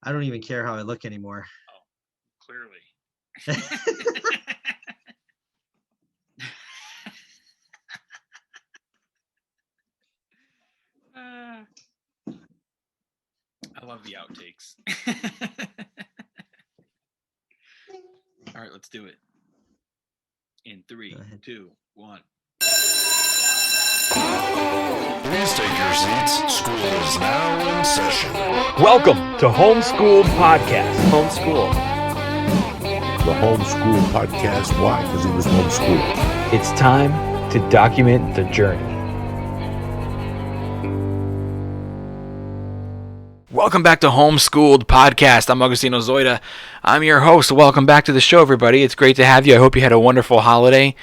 I don't even care how I look anymore. Oh, clearly. I love the outtakes. All right, let's do it. In 3, 2, 1. Please take your seats. School is now in session. Welcome to Homeschooled Podcast. Homeschool. The Homeschool Podcast. Why? Because he was homeschooled. It's time to document the journey. Welcome back to Homeschooled Podcast. I'm Agostino Zoida. I'm your host. Welcome back to the show, everybody. It's great to have you. I hope you had a wonderful holiday.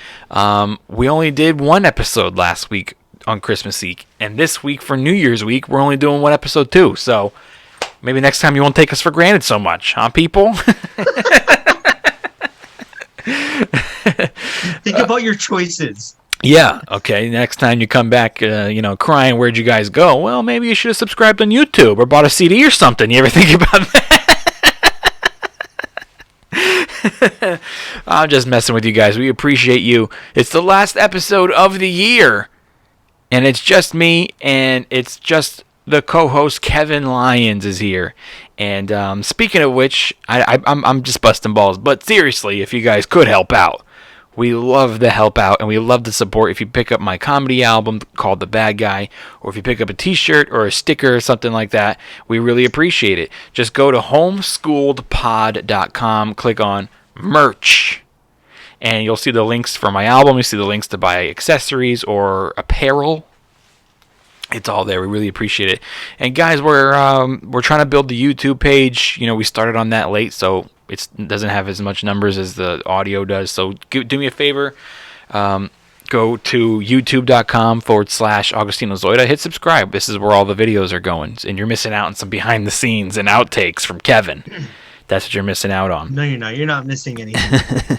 We only did one episode last week on Christmas week, and this week for New Year's week, we're only doing one episode too. So maybe next time you won't take us for granted so much, huh, people? Think about your choices. Yeah, okay. Next time you come back, crying, where'd you guys go? Well, maybe you should have subscribed on YouTube or bought a CD or something. You ever think about that? I'm just messing with you guys. We appreciate you. It's the last episode of the year, and it's just me, and it's just the co-host Kevin Lyons is here. And speaking of which, I'm just busting balls. But seriously, if you guys could help out, we love the help out, and we love the support. If you pick up my comedy album called The Bad Guy, or if you pick up a t-shirt or a sticker or something like that, we really appreciate it. Just go to homeschooledpod.com, click on merch, and you'll see the links for my album. You see the links to buy accessories or apparel. It's all there. We really appreciate it. And guys, we're trying to build the YouTube page. You know, we started on that late, so it doesn't have as much numbers as the audio does. So do me a favor. Go to youtube.com/Agostino Zoida. Hit subscribe. This is where all the videos are going. And you're missing out on some behind the scenes and outtakes from Kevin. That's what you're missing out on. No, you're not. You're not missing anything.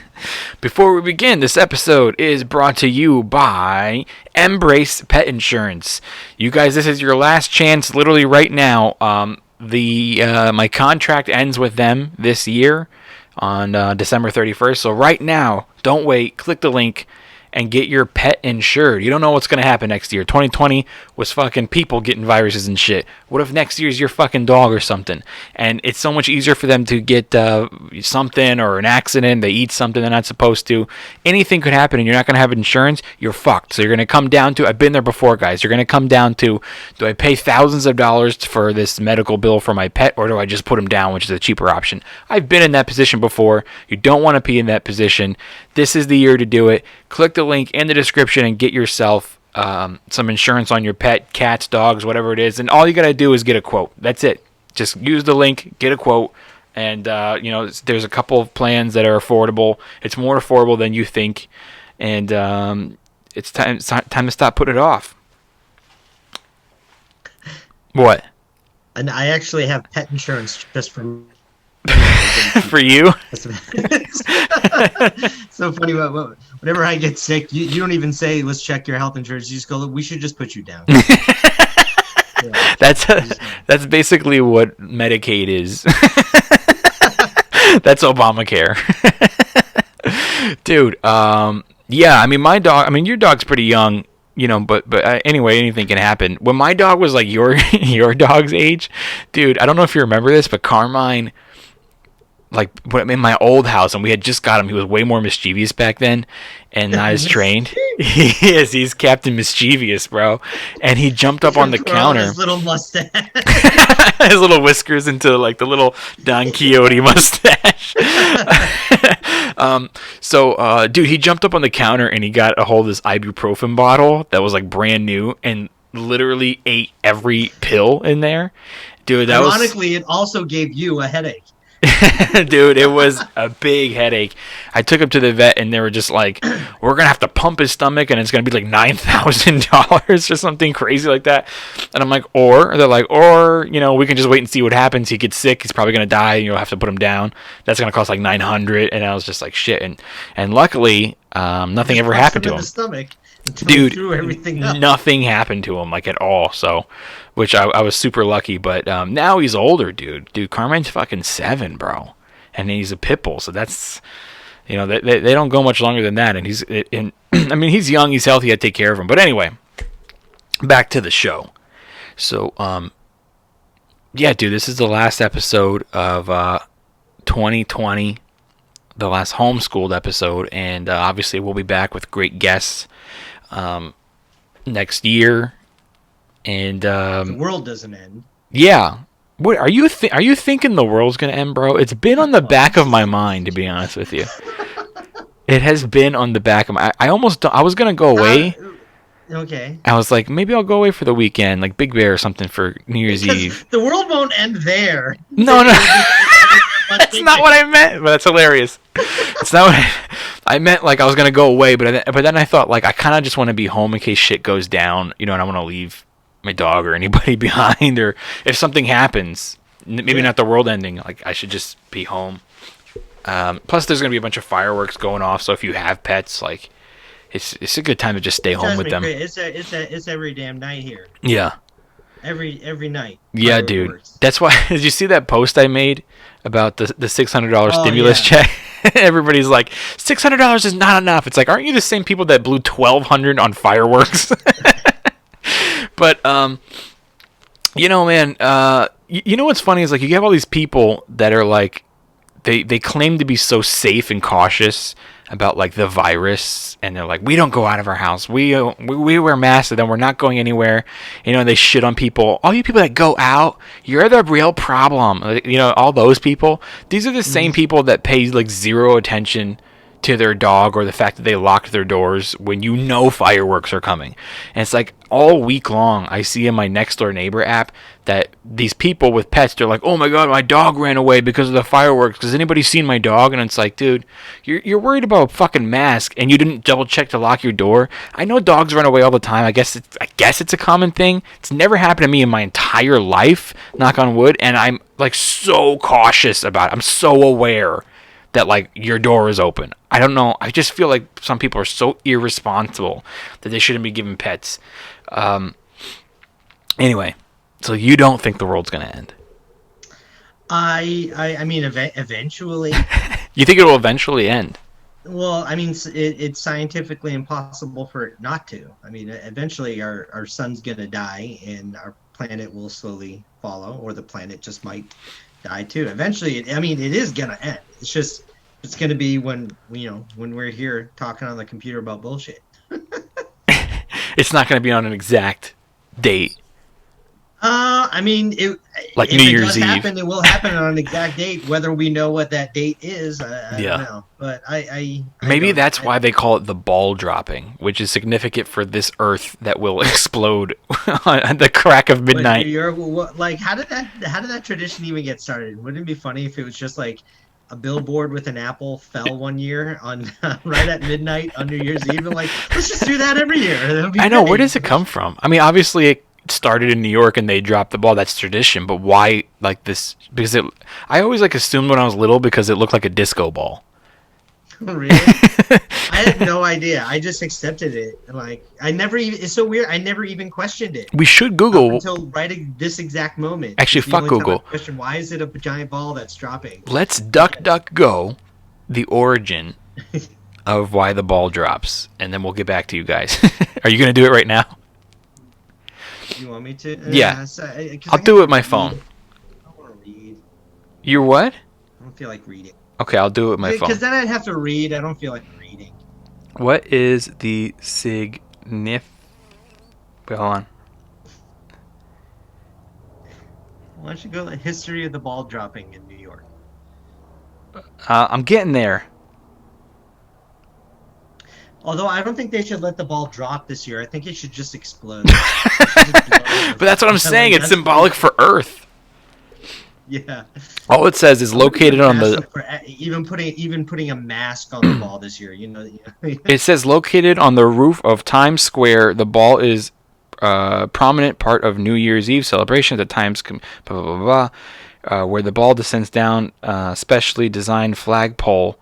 Before we begin, this episode is brought to you by Embrace Pet Insurance. You guys, this is your last chance, literally right now. My contract ends with them this year on December 31st. So right now, don't wait. Click the link and get your pet insured. You don't know what's going to happen next year. 2020 was fucking people getting viruses and shit. What if next year's your fucking dog or something? And it's so much easier for them to get something or an accident. They eat something they're not supposed to. Anything could happen and you're not going to have insurance. You're fucked. So you're going to come down to, I've been there before, guys. You're going to come down to, do I pay thousands of dollars for this medical bill for my pet, or do I just put him down, which is a cheaper option? I've been in that position before. You don't want to be in that position. This is the year to do it. Click the link in the description and get yourself some insurance on your pet, cats, dogs, whatever it is. And all you got to do is get a quote. That's it. Just use the link, get a quote. And, there's a couple of plans that are affordable. It's more affordable than you think. And it's time to stop putting it off. What? And I actually have pet insurance just for for you. So funny. Whenever I get sick, you don't even say, let's check your health insurance. You just go, we should just put you down. Yeah. That's basically what Medicaid is. That's Obamacare. Dude, yeah, I mean, your dog's pretty young, but anyway, anything can happen. When my dog was like your dog's age, dude, I don't know if you remember this, but Carmine, like in my old house, and we had just got him. He was way more mischievous back then, and not as trained. He's Captain Mischievous, bro. And he jumped up on the counter. His little mustache. His little whiskers into like the little Don Quixote mustache. Dude, he jumped up on the counter and he got a hold of this ibuprofen bottle that was like brand new and literally ate every pill in there. Dude, Ironically, it also gave you a headache. Dude, it was a big headache. I took him to the vet and they were just like, we're gonna have to pump his stomach and it's gonna be like $9,000 or something crazy like that. And I'm like, or we can just wait and see what happens. He gets sick, he's probably gonna die, and you'll have to put him down. That's gonna cost like $900. And I was just like, shit. And luckily, nothing ever happened to him. The stomach. Until Dude, he threw everything up. nothing happened to him, like, at all, so, which I was super lucky, but now he's older, dude. Dude, Carmine's fucking 7, bro, and he's a pit bull, so that's, you know, they don't go much longer than that, and I mean, he's young, he's healthy, I take care of him, but anyway, back to the show. So, yeah, dude, this is the last episode of 2020, the last homeschooled episode, and obviously we'll be back with great guests next year, and The world doesn't end. yeah. What are you thinking the world's gonna end, bro? It's been on the back of my mind, to be honest with you. It has been on the back of my. I was gonna go away. Okay. I was like, maybe I'll go away for the weekend, like Big Bear or something for New Year's Eve. The world won't end there. No. That's not what I meant, but that's hilarious. It's not what I meant. Like, I was gonna go away, but then I thought, like, I kind of just want to be home in case shit goes down, you know, and I want to leave my dog or anybody behind, or if something happens, maybe not the world ending, like, I should just be home. Plus, there's gonna be a bunch of fireworks going off, so if you have pets, like, it's a good time to just stay home with them. It's every damn night here. Yeah. Every night. Yeah, dude. That's why. Did you see that post I made about the $600 stimulus check? Everybody's like, $600 is not enough. It's like, aren't you the same people that blew $1,200 on fireworks? But you know, man. You know what's funny is, like, you have all these people that are like, they claim to be so safe and cautious about, like, the virus, and they're like, we don't go out of our house, we wear masks, and then we're not going anywhere, you know, and they shit on people. All you people that go out, you're the real problem, you know, all those people. These are the same people that pay, like, zero attention to their dog or the fact that they locked their doors when you know fireworks are coming. And it's like, all week long I see in my next door neighbor app that these people with pets, they're like, oh my god, my dog ran away because of the fireworks. Has anybody seen my dog? And it's like, dude, you're worried about a fucking mask and you didn't double check to lock your door. I know dogs run away all the time. I guess it's a common thing. It's never happened to me in my entire life, knock on wood, and I'm, like, so cautious about it. I'm so aware that, like, your door is open. I don't know. I just feel like some people are so irresponsible that they shouldn't be given pets. Anyway, so you don't think the world's going to end? I mean, eventually. You think it will eventually end? Well, I mean, it's scientifically impossible for it not to. I mean, eventually our sun's going to die and our planet will slowly follow, or the planet just might die too. Eventually, it is going to end. It's just, it's going to be when we're here talking on the computer about bullshit. It's not going to be on an exact date. I mean, like if New it Year's does Eve. happen, it will happen on an exact date. Whether we know what that date is, I don't know. But maybe that's why they call it the ball dropping, which is significant for this Earth that will explode at the crack of midnight. Like, how did that tradition even get started? Wouldn't it be funny if it was just like a billboard with an apple fell one year on right at midnight on New Year's Eve, and like, let's just do that every year. I know. Where does it come from? I mean, obviously it started in New York and they dropped the ball. That's tradition. But why, like, this? Because I always, like, assumed when I was little because it looked like a disco ball. Really? I had no idea. I just accepted it. Like, it's so weird. I never even questioned it. We should Google until this exact moment. Actually, fuck Google. Question: why is it a giant ball that's dropping? Let's DuckDuckGo the origin of why the ball drops, and then we'll get back to you guys. Are you gonna do it right now? You want me to? Yeah. I'll do it with my phone. I don't want to read. You're what? I don't feel like reading. Okay, I'll do it with my phone. Because then I'd have to read. I don't feel like reading. What is the Wait, hold on. Why don't you go the history of the ball dropping in New York? I'm getting there. Although I don't think they should let the ball drop this year. I think it should just explode. But that's what I'm saying. It's symbolic for Earth. Yeah. All it says is located on the. Even putting a mask on the ball this year. It says located on the roof of Times Square. The ball is a prominent part of New Year's Eve celebration at the Times blah blah blah blah, where the ball descends down specially designed flagpole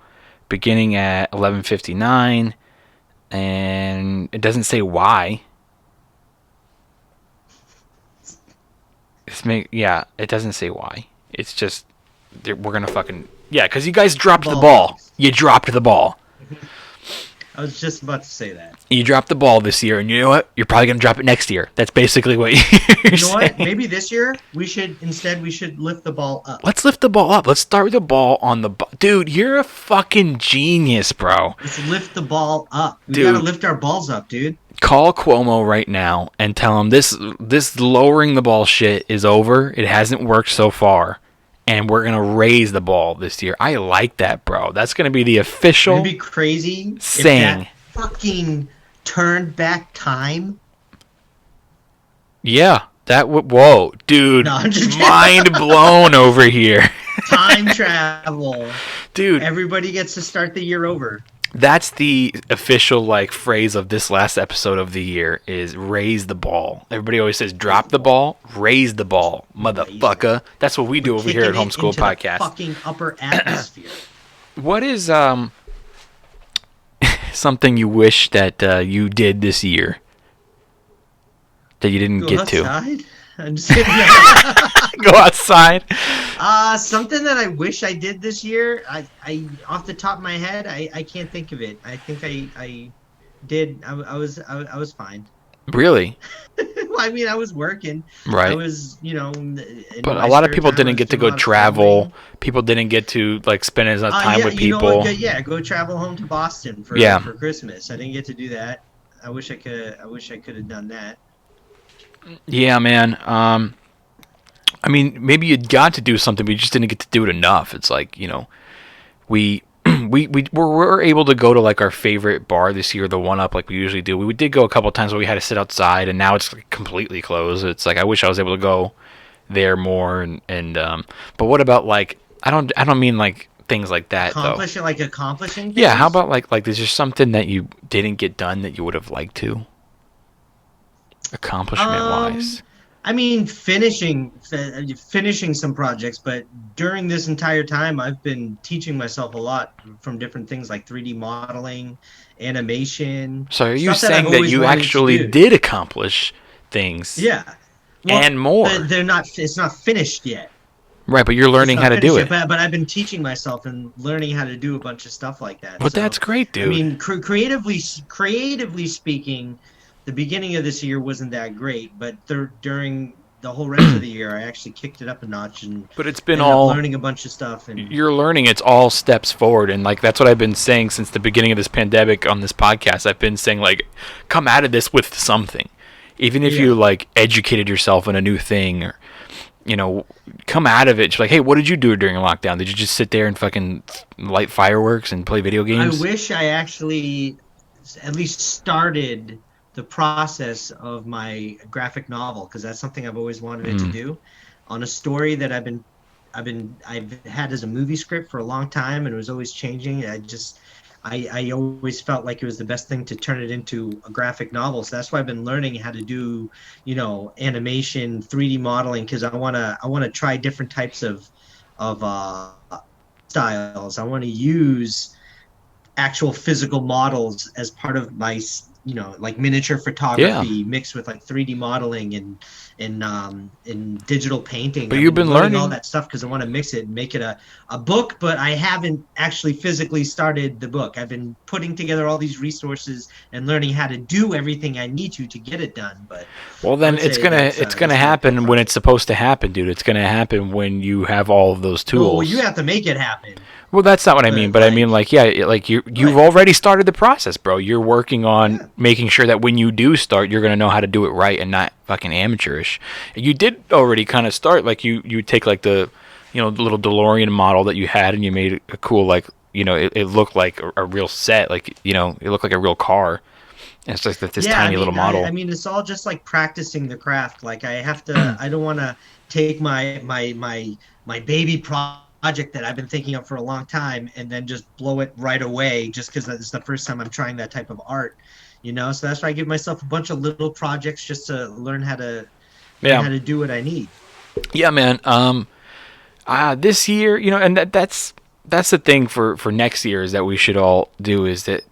beginning at 11:59. and it doesn't say why. It doesn't say why. It's just we're gonna fucking because you guys dropped the ball. You dropped the ball. I was just about to say that. You dropped the ball this year, and you know what? You're probably gonna drop it next year. That's basically what you're You know saying. what? Maybe this year we should lift the ball up. Let's lift the ball up. Let's start with the ball on the dude. You're a fucking genius, bro. Let's lift the ball up. We Dude. gotta lift our balls up, dude. Call Cuomo right now and tell him this lowering the ball shit is over. It hasn't worked so far, and we're gonna raise the ball this year. I like that, bro. That's gonna be the official. It'd be crazy saying. if that fucking turned back time. Yeah, that would. Whoa, dude! No, I'm just kidding. Mind blown over here, Time travel. dude. Everybody gets to start the year over. That's the official phrase of this last episode of the year is raise the ball. Everybody always says drop the ball, raise the ball, motherfucker. That's what we do over here at Kicking it Homeschool into the Podcast. fucking upper atmosphere. What is something you wish that you did this year that you didn't Go get outside? I'm just kidding. to? Go outside. Something that I wish I did this year. I off the top of my head, I can't think of it. I think I did. I was fine. Really? Well, I mean, I was working. Right. I was, But a lot of people didn't get to go travel. People didn't get to spend as much time with people. Go travel home to Boston for Christmas. I didn't get to do that. I wish I could have done that. Yeah, man. I mean, maybe you got to do something, but you just didn't get to do it enough. It's we were able to go to our favorite bar this year, the One Up, like we usually do. We did go a couple times, but we had to sit outside, and now it's completely closed. It's I wish I was able to go there more, and but what about I don't mean things like that Accomplishing things? Yeah, how about there's just something that you didn't get done that you would have liked to? Accomplishment wise. I mean, finishing some projects, but during this entire time, I've been teaching myself a lot from different things like 3D modeling, animation. So are you stuff that saying I've that always you wanted to actually do. did accomplish things? Yeah. Well, and more. They're not. It's not finished yet. Right, but you're learning how to do it. But I've been teaching myself and learning how to do a bunch of stuff like that. But that's great, dude. I mean, creatively speaking, the beginning of this year wasn't that great, but during the whole rest of the year, I actually kicked it up a notch and. But it's been ended up all learning a bunch of stuff. And you're learning. It's all steps forward, and that's what I've been saying since the beginning of this pandemic on this podcast. I've been saying come out of this with something, even if you educated yourself in a new thing or. Come out of it. Just hey, what did you do during lockdown? Did you just sit there and fucking light fireworks and play video games? I wish I actually at least started the process of my graphic novel, because that's something I've always wanted it to do, on a story that I've had as a movie script for a long time, and it was always changing. I always felt like it was the best thing to turn it into a graphic novel. So that's why I've been learning how to do, animation, 3D modeling, because I wanna try different types of styles. I want to use actual physical models as part of my miniature photography mixed with 3D modeling and digital painting. But you've been learning all that stuff because I want to mix it and make it a book, but I haven't actually physically started the book. I've been putting together all these resources and learning how to do everything I need to get it done. But well, then it's gonna happen when it's supposed to happen, dude. It's gonna happen when you have all of those tools. Well, you have to make it happen. Well, that's not what I mean, but I mean, you've already started the process, bro. You're working on making sure that when you do start, you're gonna know how to do it right and not fucking amateurish. You did already kind of start, you take the, the little DeLorean model that you had, and you made a cool it looked like a real set, it looked like a real car. And it's this tiny little model. I mean, it's all just practicing the craft. I have to. I don't want to take my baby project that I've been thinking of for a long time and then just blow it right away just because it's the first time I'm trying that type of art, so that's why I give myself a bunch of little projects just to learn how to do what I need. Yeah, man. This year, and that's the thing for next year is that we should all do is that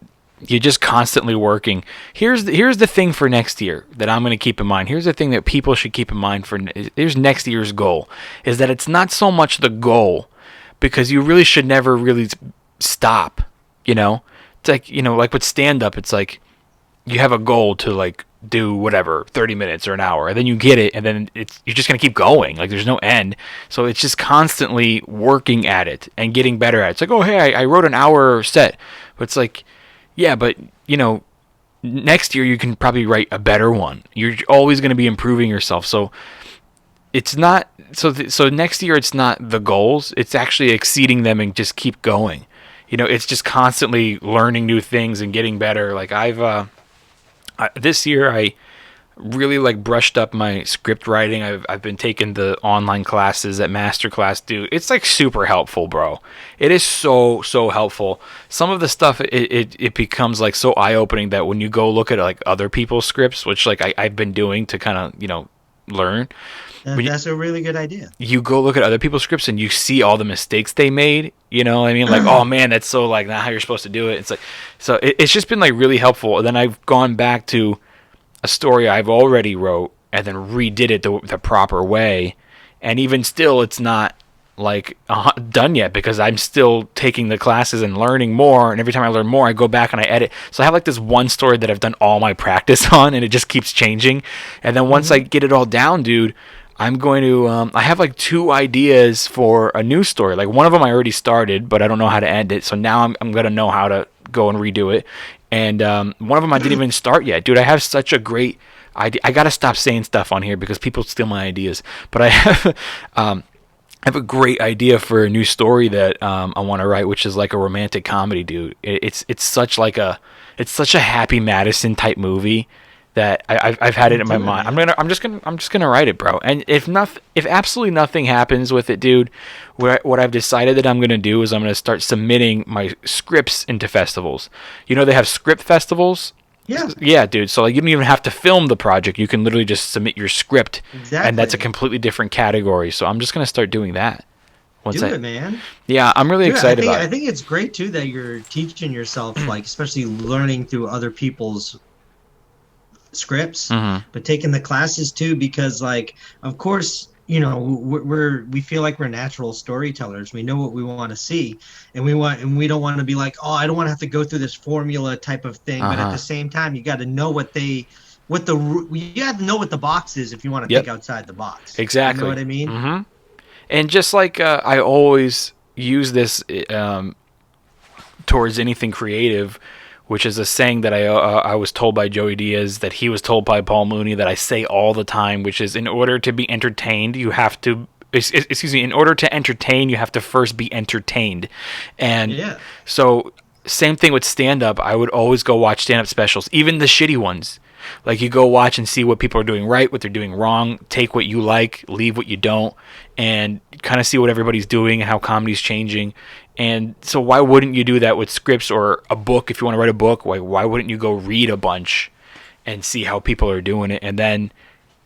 You're just constantly working. Here's the thing for next year that I'm going to keep in mind. Here's the thing that people should keep in mind for here's next year's goal, is that it's not so much the goal, because you really should never really stop, you know? It's like, you know, like with stand up, it's like you have a goal to like do whatever 30 minutes or an hour, and then you get it, and then you're just going to keep going. Like there's no end. So it's just constantly working at it and getting better at it. It's like, oh, hey, I wrote an hour set. But it's like, yeah, but, you know, next year you can probably write a better one. You're always going to be improving yourself. So it's not so next year it's not the goals. It's actually exceeding them and just keep going. You know, it's just constantly learning new things and getting better. Like this year I really like brushed up my script writing. I've been taking the online classes at Masterclass, dude. It's like super helpful, bro. It is so helpful. Some of the stuff it becomes like so eye-opening that when you go look at like other people's scripts, which like I've been doing to kind of, you know, learn. That's a really good idea. You go look at other people's scripts and you see all the mistakes they made. You know what I mean? Like, oh man, that's so like not how you're supposed to do it. It's like, so it's just been like really helpful. And then I've gone back to a story I've already wrote and then redid it the proper way. And even still, it's not like done yet, because I'm still taking the classes and learning more. And every time I learn more, I go back and I edit. So I have like this one story that I've done all my practice on, and it just keeps changing. And then once I get it all down, dude, I'm going to, I have like 2 ideas for a new story. Like one of them I already started, but I don't know how to end it. So now I'm going to know how to go and redo it. And one of them I didn't even start yet. Dude, I have such a great idea. I got to stop saying stuff on here because people steal my ideas. But I have, I have a great idea for a new story that I want to write, which is like a romantic comedy, dude. It's such a Happy Madison type movie that I've had it in my mind. I'm just gonna write it, bro. And if absolutely nothing happens with it, dude, what I've decided that I'm gonna do is I'm gonna start submitting my scripts into festivals. You know, they have script festivals. Yeah, dude. So like you don't even have to film the project. You can literally just submit your script, and that's a completely different category. So I'm just gonna start doing that. Do it, man. Yeah, I'm really excited about it. I think it's great too that you're teaching yourself, like especially learning through other people's scripts, but taking the classes too, because like of course, you know, we feel like we're natural storytellers. We know what we want to see, and we don't want to be like, oh, I don't want to have to go through this formula type of thing. But at the same time, you got to know you have to know what the box is if you want to think outside the box. Exactly. You know what I mean? And just like I always use this towards anything creative, which is a saying that I was told by Joey Diaz, that he was told by Paul Mooney, that I say all the time, which is in order to be entertained, you have to, in order to entertain, you have to first be entertained. And so same thing with stand-up. I would always go watch stand-up specials, even the shitty ones. Like you go watch and see what people are doing right, what they're doing wrong, take what you like, leave what you don't, and kind of see what everybody's doing and how comedy's changing. And so why wouldn't you do that with scripts or a book? If you want to write a book, why wouldn't you go read a bunch and see how people are doing it? And then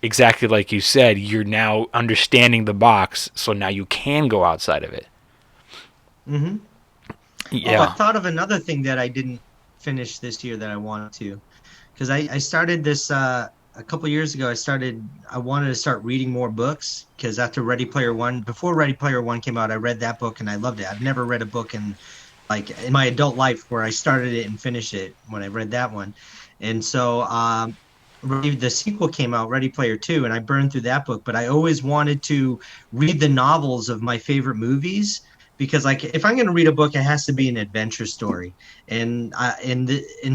exactly like you said, you're now understanding the box, so now you can go outside of it. Yeah. Oh, I thought of another thing that I didn't finish this year that I wanted to. Because I started this a couple years ago. I wanted to start reading more books, because after before Ready Player One came out, I read that book and I loved it. I've never read a book in my adult life where I started it and finished it when I read that one. And so the sequel came out, Ready Player Two, and I burned through that book. But I always wanted to read the novels of my favorite movies, because like if I'm going to read a book, it has to be an adventure story. And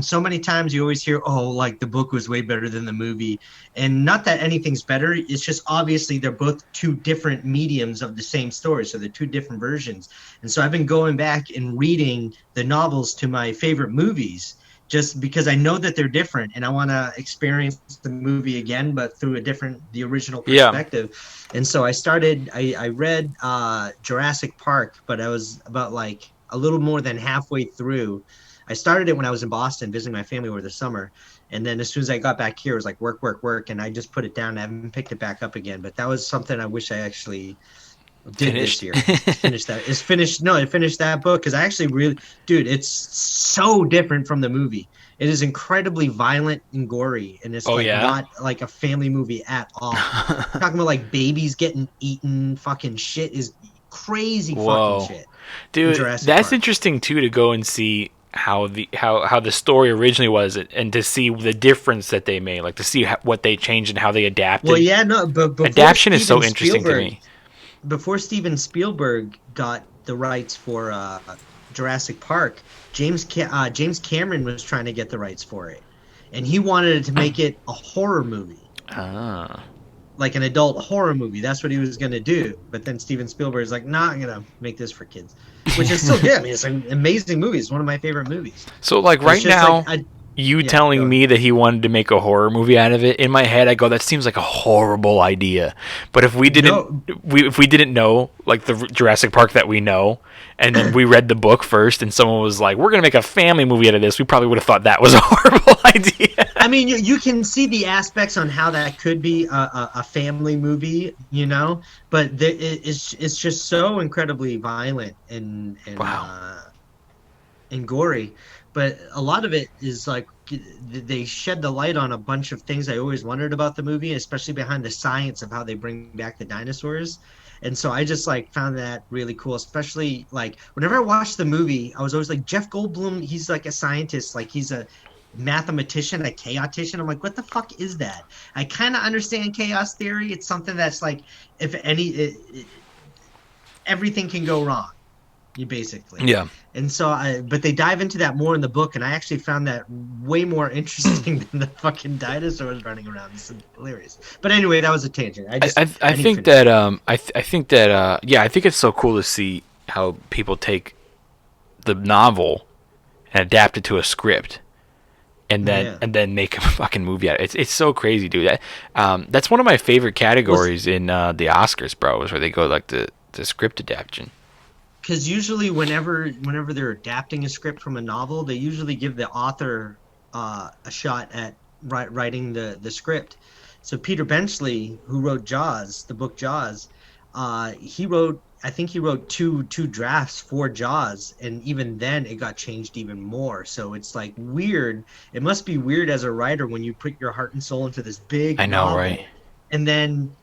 so many times you always hear, oh, like the book was way better than the movie. And not that anything's better. It's just obviously they're both 2 different mediums of the same story. So they're 2 different versions. And so I've been going back and reading the novels to my favorite movies, just because I know that they're different and I want to experience the movie again, but through the original perspective. Yeah. And so I read Jurassic Park, but I was about like a little more than halfway through. I started it when I was in Boston visiting my family over the summer. And then as soon as I got back here, it was like work. And I just put it down. I haven't picked it back up again. But that was something I wish I actually did this year. Finished that. It's finished. No, it finished that book because I actually really, dude, it's so different from the movie. It is incredibly violent and gory, and it's not like a family movie at all. Talking about like babies getting eaten, fucking shit is crazy. Fucking shit, dude. That's interesting too to go and see how the story originally was, and to see the difference that they made, like to see what they changed and how they adapted. Well, yeah, no, but adaptation is so interesting to me. Before Steven Spielberg got the rights for Jurassic Park, James Cameron was trying to get the rights for it, and he wanted to make it a horror movie. Like an adult horror movie. That's what he was going to do. But then Steven Spielberg's like, nah, I'm going to make this for kids. Which is still good. I mean, it's an amazing movie. It's one of my favorite movies. So, like, right now, telling me that he wanted to make a horror movie out of it, in my head, I go, that seems like a horrible idea. But if we didn't, if we didn't know, like, the Jurassic Park that we know, and then we read the book first, and someone was like, we're going to make a family movie out of this, we probably would have thought that was a horrible idea. I mean, you can see the aspects on how that could be a family movie, you know, but it's just so incredibly violent and gory. But a lot of it is like they shed the light on a bunch of things I always wondered about the movie, especially behind the science of how they bring back the dinosaurs. And so I just like found that really cool, especially like whenever I watched the movie, I was always like, Jeff Goldblum, he's like a scientist, like he's a mathematician, a chaotician. I'm like, what the fuck is that? I kind of understand chaos theory. It's something that's like, if everything can go wrong, basically. Yeah. And so but they dive into that more in the book, and I actually found that way more interesting than the fucking dinosaurs running around. It's hilarious. But anyway, that was a tangent. I think it's so cool to see how people take the novel and adapt it to a script. And then make a fucking movie out of it. It's so crazy, dude. That's one of my favorite categories in the Oscars, bro, is where they go like the script adaptation. Because usually whenever they're adapting a script from a novel, they usually give the author a shot at writing the script. So Peter Benchley, who wrote Jaws, the book Jaws, he wrote two drafts for Jaws, and even then it got changed even more. So it's like weird. It must be weird as a writer when you put your heart and soul into this big novel, right? And then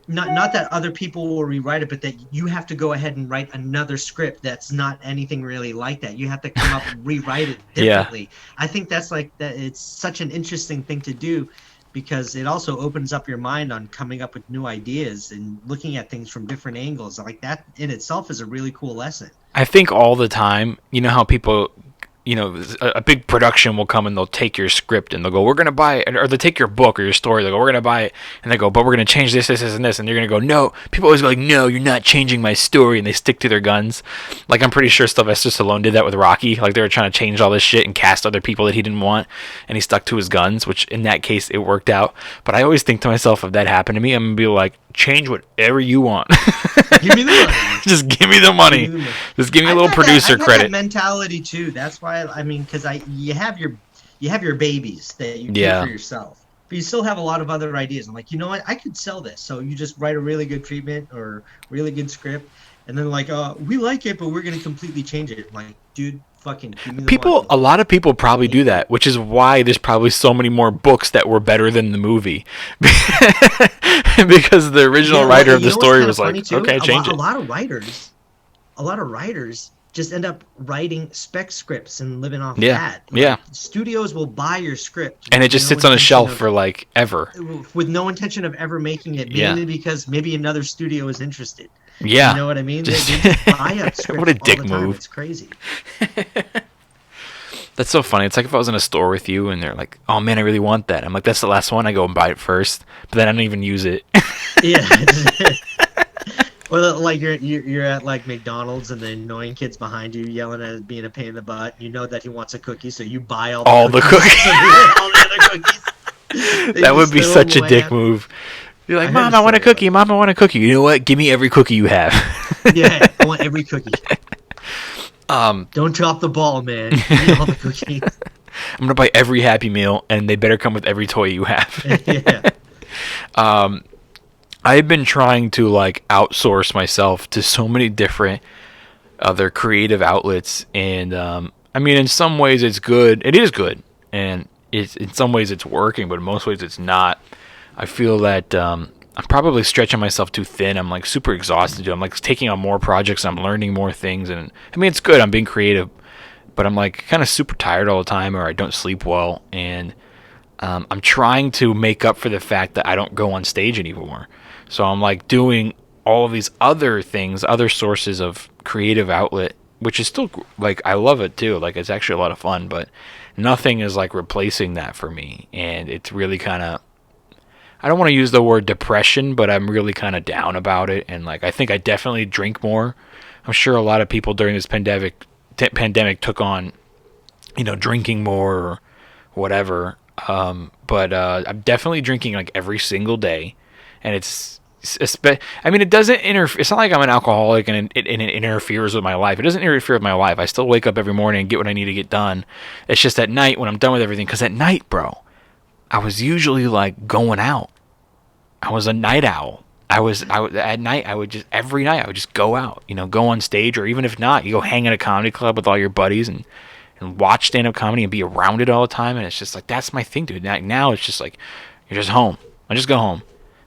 not that other people will rewrite it, but that you have to go ahead and write another script that's not anything really like that. You have to come up and rewrite it differently. I think that's like that. It's such an interesting thing to do, because it also opens up your mind on coming up with new ideas and looking at things from different angles. Like that in itself is a really cool lesson. I think all the time, you know how people, you know, a big production will come and they'll take your script and they'll go, we're going to buy it. Or they'll take your book or your story. They'll go, we're going to buy it. And they go, but we're going to change this, and this. And you're going to go, no. People always go like, no, you're not changing my story. And they stick to their guns. Like, I'm pretty sure Sylvester Stallone did that with Rocky. Like, they were trying to change all this shit and cast other people that he didn't want. And he stuck to his guns, which in that case, it worked out. But I always think to myself, if that happened to me, I'm going to be like, change whatever you want. Give me the money. Just give me the money. Just give me a little producer credit. That mentality too. That's why because you have your babies that you keep for yourself, but you still have a lot of other ideas. I'm like, you know what? I could sell this. So you just write a really good treatment or really good script, and then like, we like it, but we're gonna completely change it. I'm like, dude, fucking give me the money. A lot of people probably do that, which is why there's probably so many more books that were better than the movie. Because the original writer of the story was like, okay, change it. A lot of writers just end up writing spec scripts and living off that. Like, studios will buy your script. And it just sits on a shelf for like ever. With no intention of ever making it, mainly because maybe another studio is interested. Yeah. You know what I mean? They just buy up scripts. What a dick move. It's crazy. That's so funny. It's like if I was in a store with you and they're like, oh man, I really want that. I'm like, that's the last one. I go and buy it first, but then I don't even use it. Yeah. Or like you're at like McDonald's and the annoying kid's behind you yelling at it being a pain in the butt. You know that he wants a cookie, so you buy all the cookies. All the other cookies. That would be such a dick move. You're like, Mom, I want a cookie. Mom, I want a cookie. You know what? Give me every cookie you have. Yeah, I want every cookie. Don't drop the ball, man. Give me all the cookies. I'm gonna buy every Happy Meal, and they better come with every toy you have. Yeah. I've been trying to like outsource myself to so many different other creative outlets, and I mean, in some ways it's good. It is good, and it's in some ways it's working, but in most ways it's not. I feel that I'm probably stretching myself too thin. I'm like super exhausted. I'm like taking on more projects. I'm learning more things, and I mean, it's good. I'm being creative, but I'm like kind of super tired all the time, or I don't sleep well, and I'm trying to make up for the fact that I don't go on stage anymore. So I'm like doing all of these other things, other sources of creative outlet, which is still like, I love it too. Like, it's actually a lot of fun, but nothing is like replacing that for me. And it's really kind of, I don't want to use the word depression, but I'm really kind of down about it. And like, I think I definitely drink more. I'm sure a lot of people during this pandemic took on, drinking more or whatever. But I'm definitely drinking like every single day, and I mean, it doesn't interfere. It's not like I'm an alcoholic and it interferes with my life. It doesn't interfere with my life. I still wake up every morning and get what I need to get done. It's just at night when I'm done with everything. Because at night, bro, I was usually like going out. I was a night owl. I was at night. Every night I would just go out. Go on stage, or even if not, you go hang in a comedy club with all your buddies and watch stand-up comedy and be around it all the time. And it's just like, that's my thing, dude. Now it's just like, you're just home. I just go home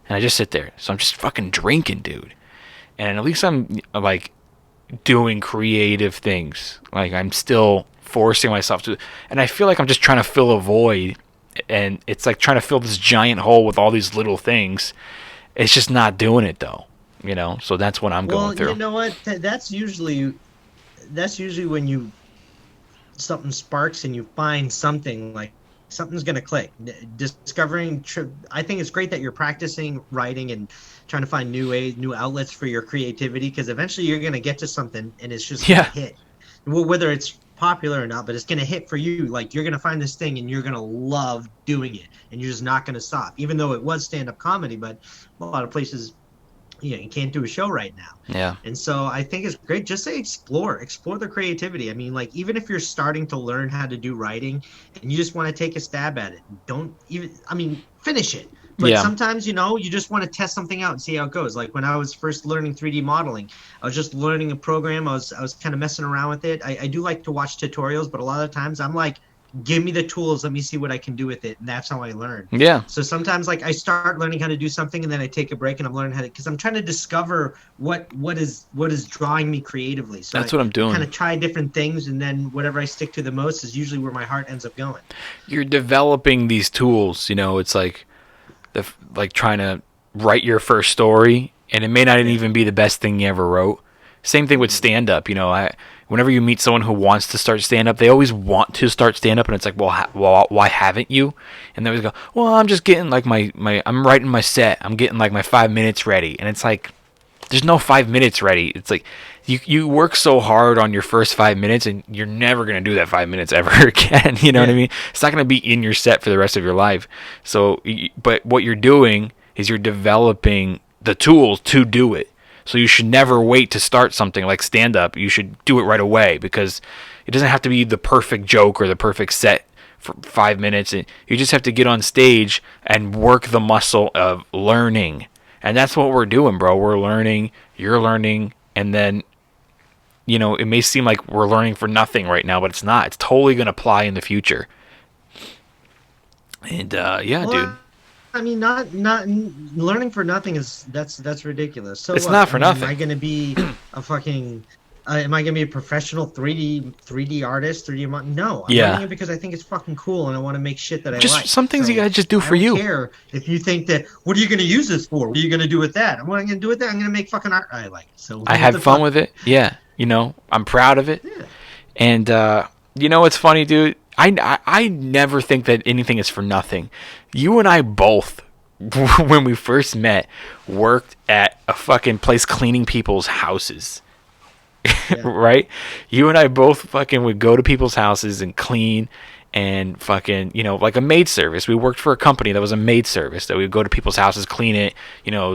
and I just sit there. So I'm just fucking drinking, dude. And at least I'm like doing creative things. Like, I'm still forcing myself to, and I feel like I'm just trying to fill a void, and it's like trying to fill this giant hole with all these little things. It's just not doing it though, so that's what I'm going through. You know what? That's usually when something sparks and you find something, like something's going to click. I think it's great that you're practicing writing and trying to find new outlets for your creativity, because eventually you're going to get to something and it's just going to hit. Well, whether it's popular or not, but it's going to hit for you. Like, you're going to find this thing and you're going to love doing it, and you're just not going to stop, even though it was stand-up comedy. But a lot of places, you can't do a show right now. Yeah. And so I think it's great. Just say explore the creativity. I mean, like, even if you're starting to learn how to do writing and you just want to take a stab at it, finish it. But sometimes, you just want to test something out and see how it goes. Like, when I was first learning 3D modeling, I was just learning a program. I was kind of messing around with it. I do like to watch tutorials, but a lot of times I'm like, give me the tools, let me see what I can do with it. And that's how I learn. Yeah. So sometimes, like, I start learning how to do something and then I take a break and I'm learning how to, because I'm trying to discover what is drawing me creatively. So that's what I'm doing. Kind of try different things, and then whatever I stick to the most is usually where my heart ends up going. You're developing these tools, it's like trying to write your first story, and it may not even be the best thing you ever wrote. Same thing with stand-up. Whenever you meet someone who wants to start stand-up, they always want to start stand-up, and it's like, well, why haven't you? And they always go, well, I'm just getting like I'm writing my set. I'm getting like my 5 minutes ready. And it's like, there's no 5 minutes ready. It's like, you work so hard on your first 5 minutes, and you're never going to do that 5 minutes ever again. You know what I mean? It's not going to be in your set for the rest of your life. So, but what you're doing is you're developing the tools to do it. So you should never wait to start something like stand-up. You should do it right away, because it doesn't have to be the perfect joke or the perfect set for 5 minutes. You just have to get on stage and work the muscle of learning. And that's what we're doing, bro. We're learning, you're learning, and then, it may seem like we're learning for nothing right now, but it's not. It's totally going to apply in the future. And, dude. I mean, not learning for nothing that's ridiculous. So it's not for nothing. Am I going to be a fucking? Am I going to be a professional 3D artist? 3D? No. I'm learning it because I think it's fucking cool, and I want to make shit that I like. Just some things you gotta just do for you. I don't care if you think that. What are you going to use this for? What are you going to do with that? What am I going to do with that? I'm going to make fucking art I like. So I had fun with it. Yeah. I'm proud of it. Yeah. And it's funny, dude. I never think that anything is for nothing. You and I both, when we first met, worked at a fucking place cleaning people's houses. Yeah. Right? You and I both fucking would go to people's houses and clean, and fucking, like a maid service. We worked for a company that was a maid service that we would go to people's houses, clean it,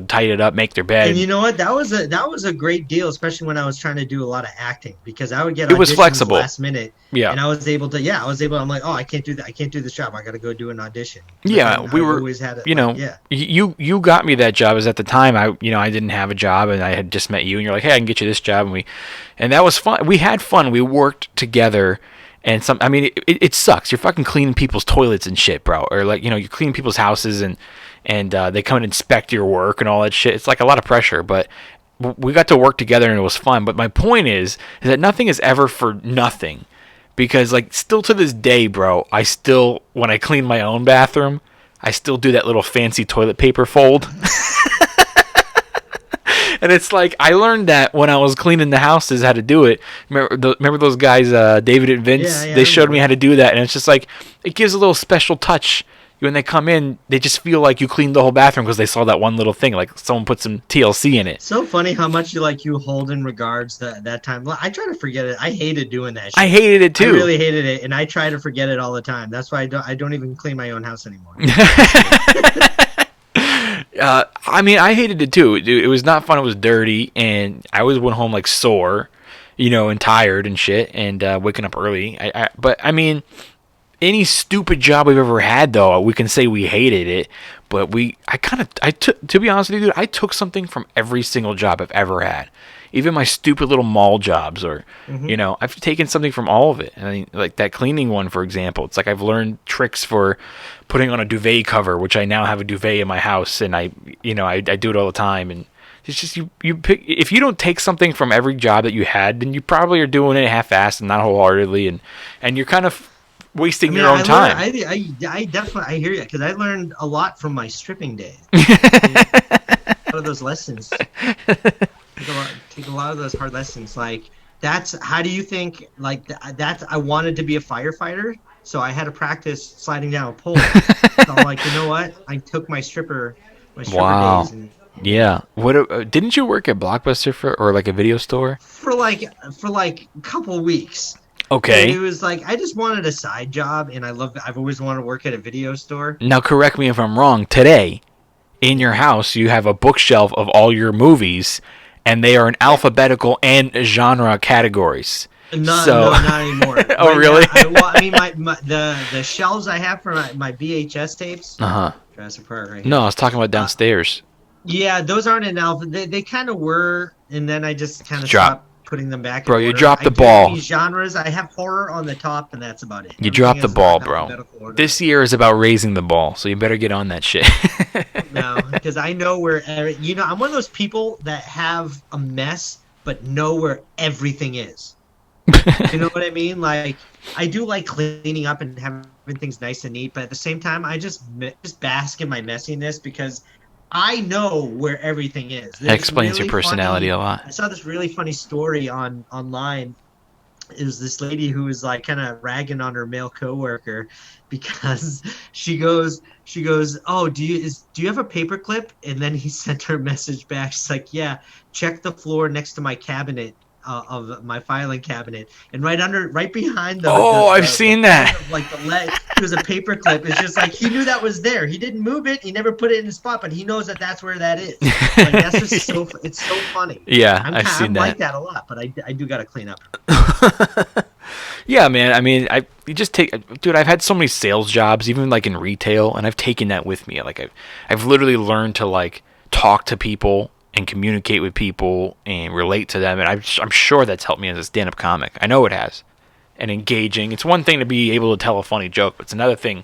tidy it up, make their bed. And you know what? That was a great deal, especially when I was trying to do a lot of acting, because I would get It was auditions flexible. last minute. Yeah. And I was able. I'm like, oh, I can't do that. I can't do this job. I got to go do an audition. Yeah, we were always had it. You got me that job. As at the time I didn't have a job, and I had just met you, and you're like, hey, I can get you this job, and that was fun. We had fun. We worked together. And it sucks. You're fucking cleaning people's toilets and shit, bro. Or like, you're cleaning people's houses and they come and inspect your work and all that shit. It's like a lot of pressure, but we got to work together and it was fun. But my point is that nothing is ever for nothing, because like still to this day, bro, when I clean my own bathroom, I still do that little fancy toilet paper fold. And it's like, I learned that when I was cleaning the houses, how to do it. Remember those guys, David and Vince? Yeah, they showed me how to do that. And it's just like, it gives a little special touch. When they come in, they just feel like you cleaned the whole bathroom because they saw that one little thing. Like someone put some TLC in it. So funny how much you hold in regards that time. I try to forget it. I hated doing that shit. I hated it too. I really hated it. And I try to forget it all the time. That's why I don't even clean my own house anymore. I hated it too. It was not fun. It was dirty, and I always went home like sore, and tired and shit, and waking up early. But any stupid job we've ever had, though, we can say we hated it. But to be honest with you, dude, I took something from every single job I've ever had. Even my stupid little mall jobs, or I've taken something from all of it. And like that cleaning one, for example, it's like I've learned tricks for putting on a duvet cover, which I now have a duvet in my house, and I do it all the time. And it's just you pick, if you don't take something from every job that you had, then you probably are doing it half-assed and not wholeheartedly, and you're kind of wasting your own time. I definitely hear you, because I learned a lot from my stripping days. A lot of those lessons. Take a lot of those hard lessons. Like, how do you think, like, that's, I wanted to be a firefighter, so I had to practice sliding down a pole. So I'm like, you know what? I took my stripper Wow. days. Yeah. What didn't you work at Blockbuster or like a video store? For like a couple of weeks. Okay. And it was like, I just wanted a side job, and I've always wanted to work at a video store. Now, correct me if I'm wrong. Today, in your house, you have a bookshelf of all your movies, and they are in alphabetical and genre categories. No, not anymore. Oh, really? The shelves I have for my VHS tapes. Jurassic Park, right? No, I was talking about downstairs. Yeah, those aren't in alpha. They kind of were, and then I just kind of stopped putting them back. Bro, in you order. dropped the I do ball. these genres. I have horror on the top, and that's about it. You dropped the ball, bro. This year is about raising the ball, so you better get on that shit. No, because I know where I'm one of those people that have a mess but know where everything is. You know what I mean? Like, I do like cleaning up and having things nice and neat, but at the same time, I just bask in my messiness, because I know where everything is. That explains your personality a lot. I saw this really funny story online. It was this lady who was like kind of ragging on her male coworker because she goes, oh, do you have a paper clip? And then he sent her a message back. She's like, yeah, check the floor next to my cabinet. Of my filing cabinet, and right behind I've seen that. Like the leg, it was a paper clip. It's just like he knew that was there. He didn't move it. He never put it in the spot, but he knows that that's where that is. Like, that's just it's so funny. Yeah, I've seen that. I like that a lot, but I do got to clean up. Yeah, man. You just dude. I've had so many sales jobs, even like in retail, and I've taken that with me. Like I've literally learned to like talk to people and communicate with people and relate to them, and I'm sure that's helped me as a stand-up comic. I know it has. And engaging. It's one thing to be able to tell a funny joke, but it's another thing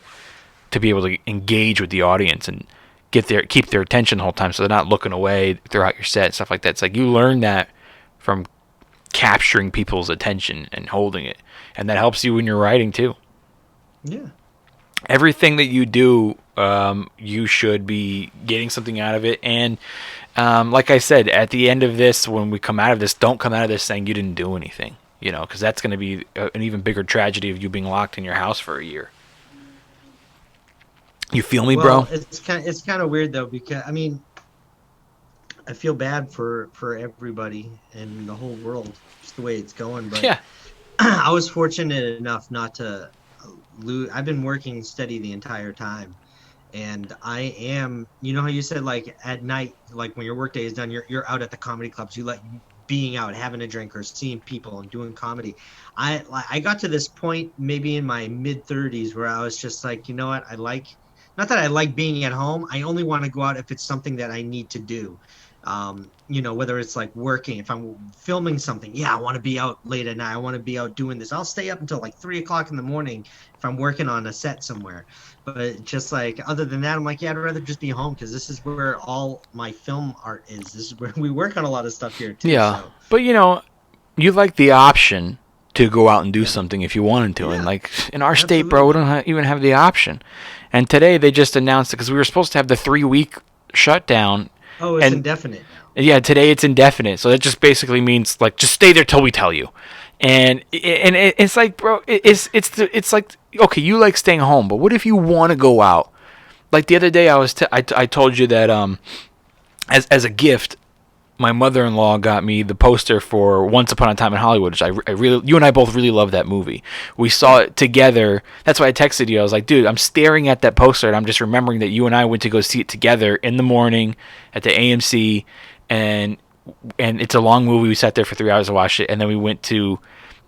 to be able to engage with the audience and keep their attention the whole time, so they're not looking away throughout your set and stuff like that. It's like you learn that from capturing people's attention and holding it, and that helps you when you're writing too. Yeah. Everything that you do, you should be getting something out of it. And like I said, at the end of this, when we come out of this, don't come out of this saying you didn't do anything, because that's going to be an even bigger tragedy of you being locked in your house for a year. You feel me, bro? It's kind of weird though, because I feel bad for everybody and the whole world, just the way it's going. But yeah, I was fortunate enough not to I've been working steady the entire time. And I am, you know how you said like at night, like when your workday is done, you're out at the comedy clubs. You like being out, having a drink, or seeing people and doing comedy. I got to this point maybe in my mid 30s where I was just like, you know what, not that I like being at home. I only want to go out if it's something that I need to do. Whether it's like working, if I'm filming something, yeah, I want to be out late at night. I want to be out doing this. I'll stay up until like 3 o'clock in the morning if I'm working on a set somewhere. But just like other than that, I'm like, yeah, I'd rather just be home because this is where all my film art is. This is where we work on a lot of stuff here too. Yeah, so. but you like the option to go out and do something if you wanted to, and like in our state, bro, we don't even have the option. And today they just announced it because we were supposed to have the 3-week shutdown. Oh, it's indefinite now. Yeah, today it's indefinite. So that just basically means like just stay there till we tell you. And it's like, bro, it's like, okay, you like staying home, but what if you want to go out? Like the other day, I told you that as a gift, my mother-in-law got me the poster for Once Upon a Time in Hollywood, which I really, you and I both really love that movie. We saw it together. That's why I texted you. I was like, dude, I'm staring at that poster, and I'm just remembering that you and I went to go see it together in the morning at the AMC, and it's a long movie. We sat there for 3 hours to watch it, and then we went to,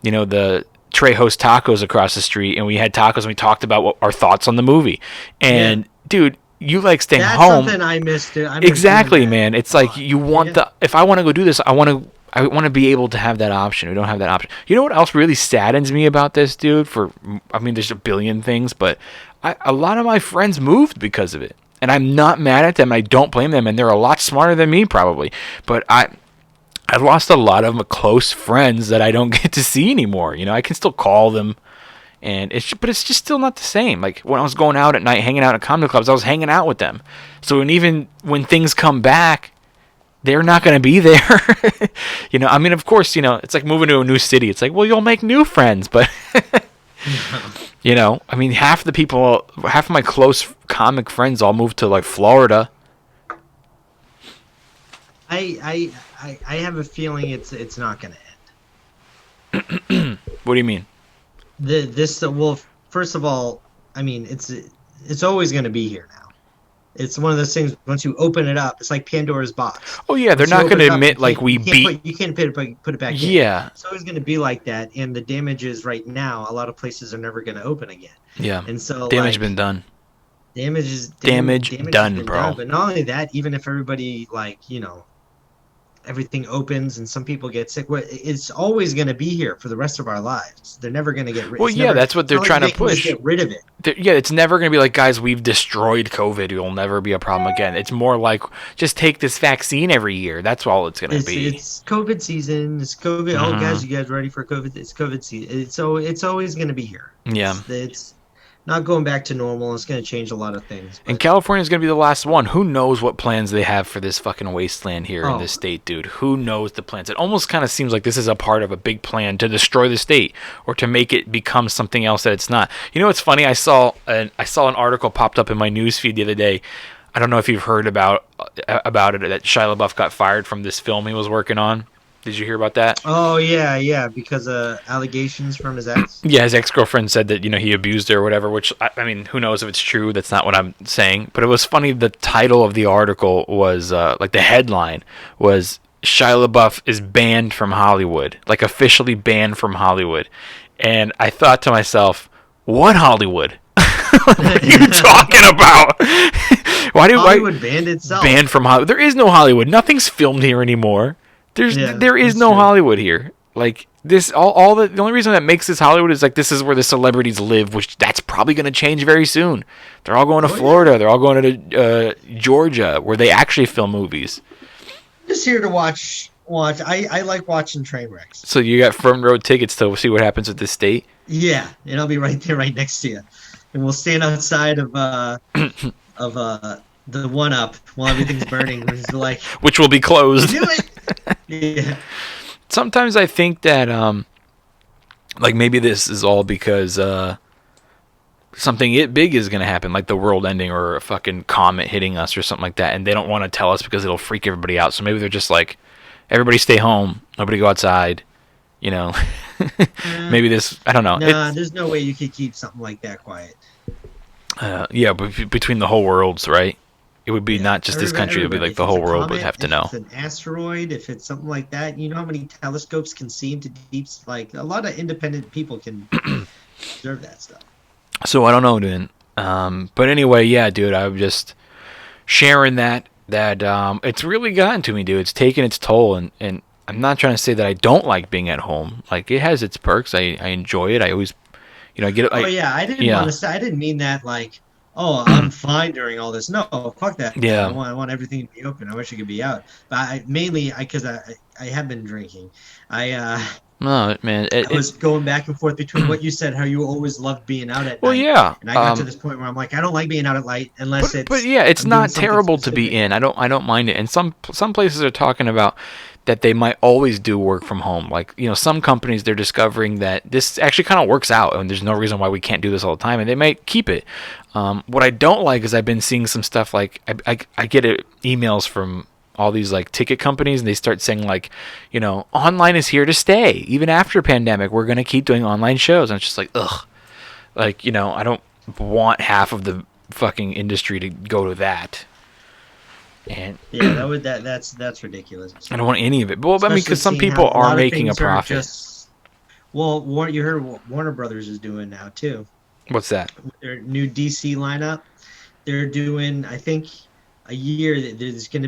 the Trejo's Tacos across the street, and we had tacos, and we talked about our thoughts on the movie. And, dude, you like staying home. That's something I missed. Exactly, man. It's like you want if I want to go do this, I want to be able to have that option. We don't have that option. You know what else really saddens me about this, dude? There's a billion things, but a lot of my friends moved because of it. And I'm not mad at them. I don't blame them. And they're a lot smarter than me, probably. But I lost a lot of close friends that I don't get to see anymore. I can still call them. But it's just still not the same. Like when I was going out at night, hanging out at comedy clubs, I was hanging out with them. So even when things come back, they're not going to be there. Of course, it's like moving to a new city. It's like, well, you'll make new friends, but half of my close comic friends all moved to like Florida. I have a feeling it's not going to end. What do you mean? First of all, it's always going to be here now. It's one of those things. Once you open it up, it's like Pandora's box. Oh yeah, they're not going to admit like we beat. You can't put it back. Yeah, in. It's always going to be like that. And the damages right now, a lot of places are never going to open again. Yeah, and so damage been done. Damage done, bro. Done. But not only that, even if everybody everything opens and some people get sick, it's always going to be here for the rest of our lives. They're never going to get rid of it. Well, yeah, that's what they're trying to push. Get rid of it. It's never going to be like, guys, we've destroyed COVID. It will never be a problem again. It's more like, just take this vaccine every year. That's all it's going to be. It's COVID season. It's COVID. Oh, guys, you guys ready for COVID? It's COVID season. So it's always going to be here. Yeah. It's not going back to normal. It's going to change a lot of things. And California is going to be the last one. Who knows what plans they have for this fucking wasteland here in this state, dude? Who knows the plans? It almost kind of seems like this is a part of a big plan to destroy the state or to make it become something else that it's not. You know what's funny? I saw an article popped up in my newsfeed the other day. I don't know if you've heard about it, that Shia LaBeouf got fired from this film he was working on. Did you hear about that? Oh, yeah, because of allegations from his ex? Yeah, his ex-girlfriend said that, he abused her or whatever, which, who knows if it's true? That's not what I'm saying. But it was funny, the title of the article was, the headline was, Shia LaBeouf is banned from Hollywood, like officially banned from Hollywood. And I thought to myself, what Hollywood? What are you talking about? Hollywood banned itself. Banned from Hollywood. There is no Hollywood. Nothing's filmed here anymore. There is no Hollywood here. Like this, the only reason that makes this Hollywood is like this is where the celebrities live, which that's probably going to change very soon. They're all going to Florida. They're all going to Georgia, where they actually film movies. Just here to watch. I like watching train wrecks. So you got front row tickets to see what happens with this state? Yeah, and I'll be right there, right next to you, and we'll stand outside of the one up while everything's burning. Like, which will be closed. Do it. Yeah. Sometimes I think that maybe this is all because something big is going to happen, like the world ending or a fucking comet hitting us or something like that, and they don't want to tell us because it'll freak everybody out. So maybe they're just like, everybody stay home, nobody go outside, you know, maybe this, I don't know. Nah, there's no way you could keep something like that quiet. Yeah, but between the whole worlds, right? It would be not just this country, it would be like the whole world would have to know. If it's an asteroid, if it's something like that, you know how many telescopes can see into deep, like a lot of independent people can observe that stuff. So I don't know, dude. But anyway, yeah, dude, I'm just sharing that it's really gotten to me, dude. It's taken its toll, and I'm not trying to say that I don't like being at home. Like, it has its perks. I enjoy it. I always, I get it. I didn't want to say. I didn't mean that like, oh, I'm fine during all this. No, fuck that. Yeah. I want everything to be open. I wish it could be out. But because I have been drinking. No, man. I was going back and forth between what you said, how you always loved being out at night. Well, yeah. And I got to this point where I'm like, I don't like being out at night unless it's. But yeah, it's not terrible to be in. I don't mind it. And some places are talking about that they might always do work from home. Like, some companies, they're discovering that this actually kind of works out, and there's no reason why we can't do this all the time, and they might keep it. What I don't like is I've been seeing some stuff like I get emails from all these like ticket companies, and they start saying like, online is here to stay. Even after pandemic, we're going to keep doing online shows. And it's just like, ugh. Like, I don't want half of the fucking industry to go to that. And yeah, that's ridiculous. I don't want any of it. Well, I mean, because some people are making a profit. Well, you heard what Warner Brothers is doing now too. What's that? Their new DC lineup. They're doing, I think, a year. They're going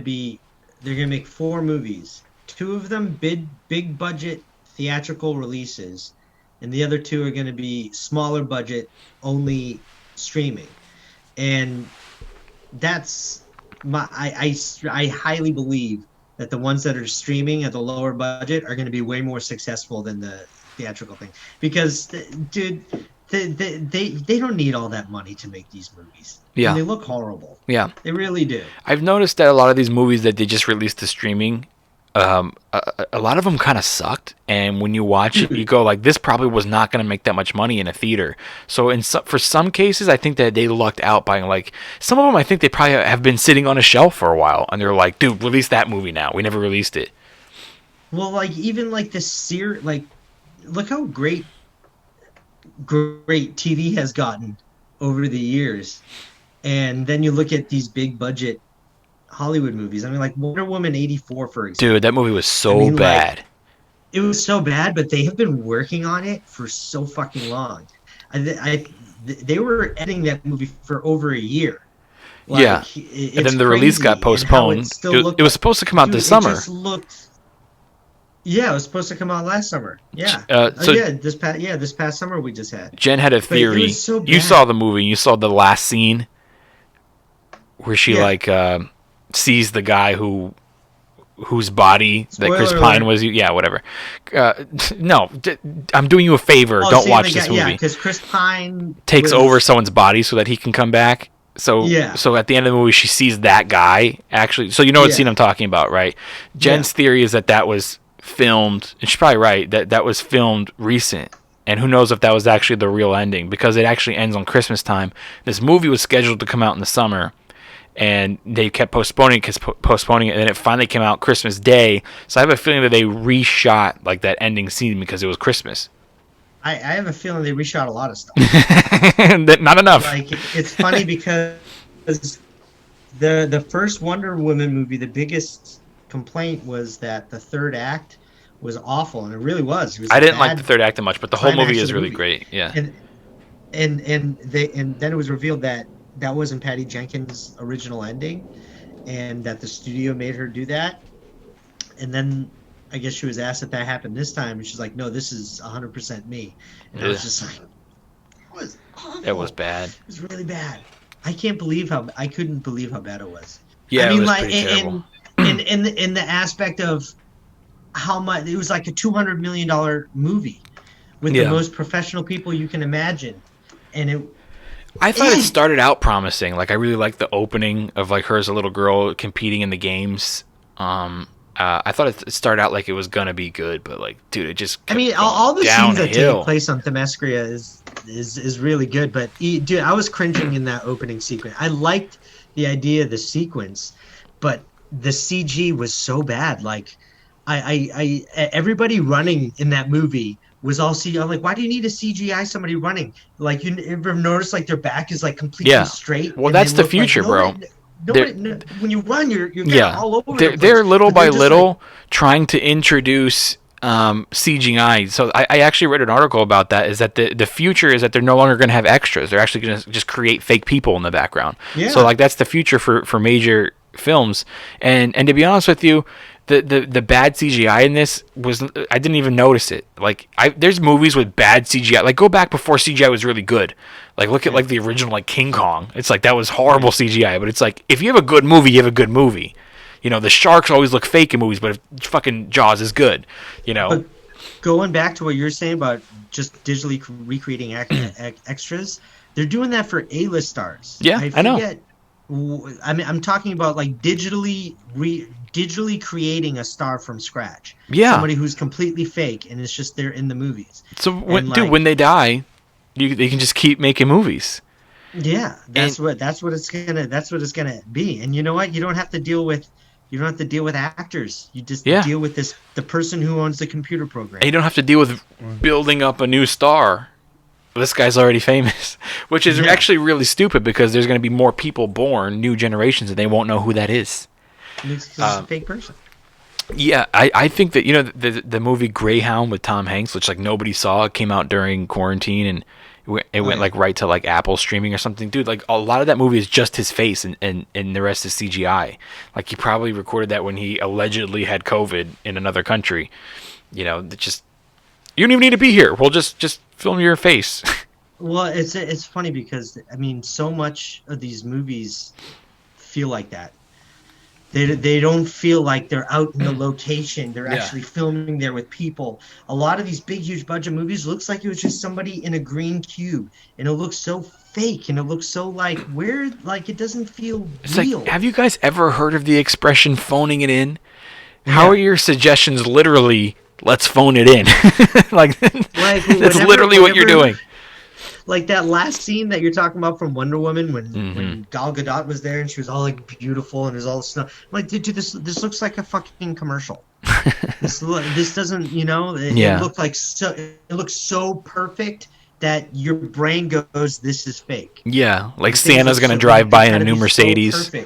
to make 4 movies. 2 of them big budget theatrical releases, and the other 2 are going to be smaller budget only streaming. And that's I highly believe that the ones that are streaming at the lower budget are going to be way more successful than the theatrical thing, because dude, they don't need all that money to make these movies. Yeah. And they look horrible. Yeah. They really do. I've noticed that a lot of these movies that they just released to streaming, a lot of them kind of sucked. And when you watch it, you go like, this probably was not going to make that much money in a theater. So for some cases, I think that they lucked out by like, some of them I think they probably have been sitting on a shelf for a while. And they're like, dude, release that movie now. We never released it. Well, like even like like, look how great TV has gotten over the years. And then you look at these big budget Hollywood movies. I mean, like Wonder Woman 84, for example. Dude, that movie was so bad. Like, it was so bad, but they have been working on it for so fucking long. They were editing that movie for over a year. Like, yeah. And then the release got postponed. It was supposed to come out this summer. Yeah, it was supposed to come out last summer. Yeah. This past summer we just had. Jen had a theory. So you saw the movie. You saw the last scene where she sees the guy whose body Spoiler that Chris Pine was. Yeah, whatever. No, I'm doing you a favor. Don't watch this movie. Yeah, because Chris Pine takes over someone's body so that he can come back. So at the end of the movie, she sees that guy actually. So you know what scene I'm talking about, right? Jen's theory is that was filmed, and she's probably right, that was filmed recent, and who knows if that was actually the real ending, because it actually ends on Christmas time. This movie was scheduled to come out in the summer, and they kept postponing it, and then it finally came out Christmas Day. So I have a feeling that they reshot like that ending scene because it was Christmas. I have a feeling they reshot a lot of stuff. Not enough. Like, it's funny because the first Wonder Woman movie, the biggest complaint was that the third act was awful, and it really was. I didn't like the third act that much, but the whole movie is really great. Yeah. And then it was revealed that wasn't Patty Jenkins' original ending, and that the studio made her do that. And then I guess she was asked if that happened this time, and she's like, "No, this is 100% me." And I was just like, "It was awful. It was bad. It was really bad. I couldn't believe how bad it was." Yeah, I mean, it was like, pretty terrible. in the aspect of how much it was, like a $200 million movie with the most professional people you can imagine, and I thought it started out promising. Like, I really liked the opening of like her as a little girl competing in the games. I thought it started out like it was gonna be good, but like, dude, it just all the scenes that downhill. take place on Themyscira is really good, but dude, I was cringing in that opening sequence. I liked the idea of the sequence, but the CG was so bad. Like, everybody running in that movie was all CGI. I'm like, why do you need to CGI somebody running? Like, you ever notice like their back is like completely straight? Well, and that's they the look future, like, bro. When you run, you're kind of all over the place. They're little But by just little trying to introduce CGI. So I actually read an article about that. Is that the future is that they're no longer going to have extras. They're actually going to just create fake people in the background. Yeah. So like that's the future for major films. And to be honest with you, the bad CGI in this was, I didn't even notice it. Like there's movies with bad CGI. Like go back before CGI was really good. Like look at like the original like King Kong. It's like that was horrible CGI, but it's like if you have a good movie, you have a good movie. You know, the sharks always look fake in movies, but if fucking Jaws is good, you know. But going back to what you're saying about just digitally recreating extras, they're doing that for A-list stars. Yeah, I know. I mean, I'm talking about like digitally creating a star from scratch. Yeah. Somebody who's completely fake and it's just there in the movies. So when they die, they can just keep making movies. Yeah, that's what it's gonna be. And you know what? You don't have to deal with actors. You just deal with the person who owns the computer program. And you don't have to deal with building up a new star. This guy's already famous, which is actually really stupid because there's going to be more people born, new generations, and they won't know who that is. It's a fake person. Yeah, I think that, you know, the movie Greyhound with Tom Hanks, which like nobody saw, it came out during quarantine and it went like right to like Apple streaming or something. Dude, like a lot of that movie is just his face and the rest is CGI. Like he probably recorded that when he allegedly had COVID in another country. You know, just you don't even need to be here. We'll just film your face. Well, it's funny because I mean, so much of these movies feel like that. They don't feel like they're out in the location. They're actually filming there with people. A lot of these big, huge budget movies looks like it was just somebody in a green cube, and it looks so fake, and it looks so like it doesn't feel real. Like, have you guys ever heard of the expression "phoning it in"? How are your suggestions literally? Let's phone it in. like that's literally what you're doing. Like that last scene that you're talking about from Wonder Woman when Gal Gadot was there and she was all like beautiful and there's all this stuff. I'm like, dude, this looks like a fucking commercial. this doesn't, you know, it looks so perfect that your brain goes, this is fake. Yeah, like Santa's gonna drive by in a new Mercedes. So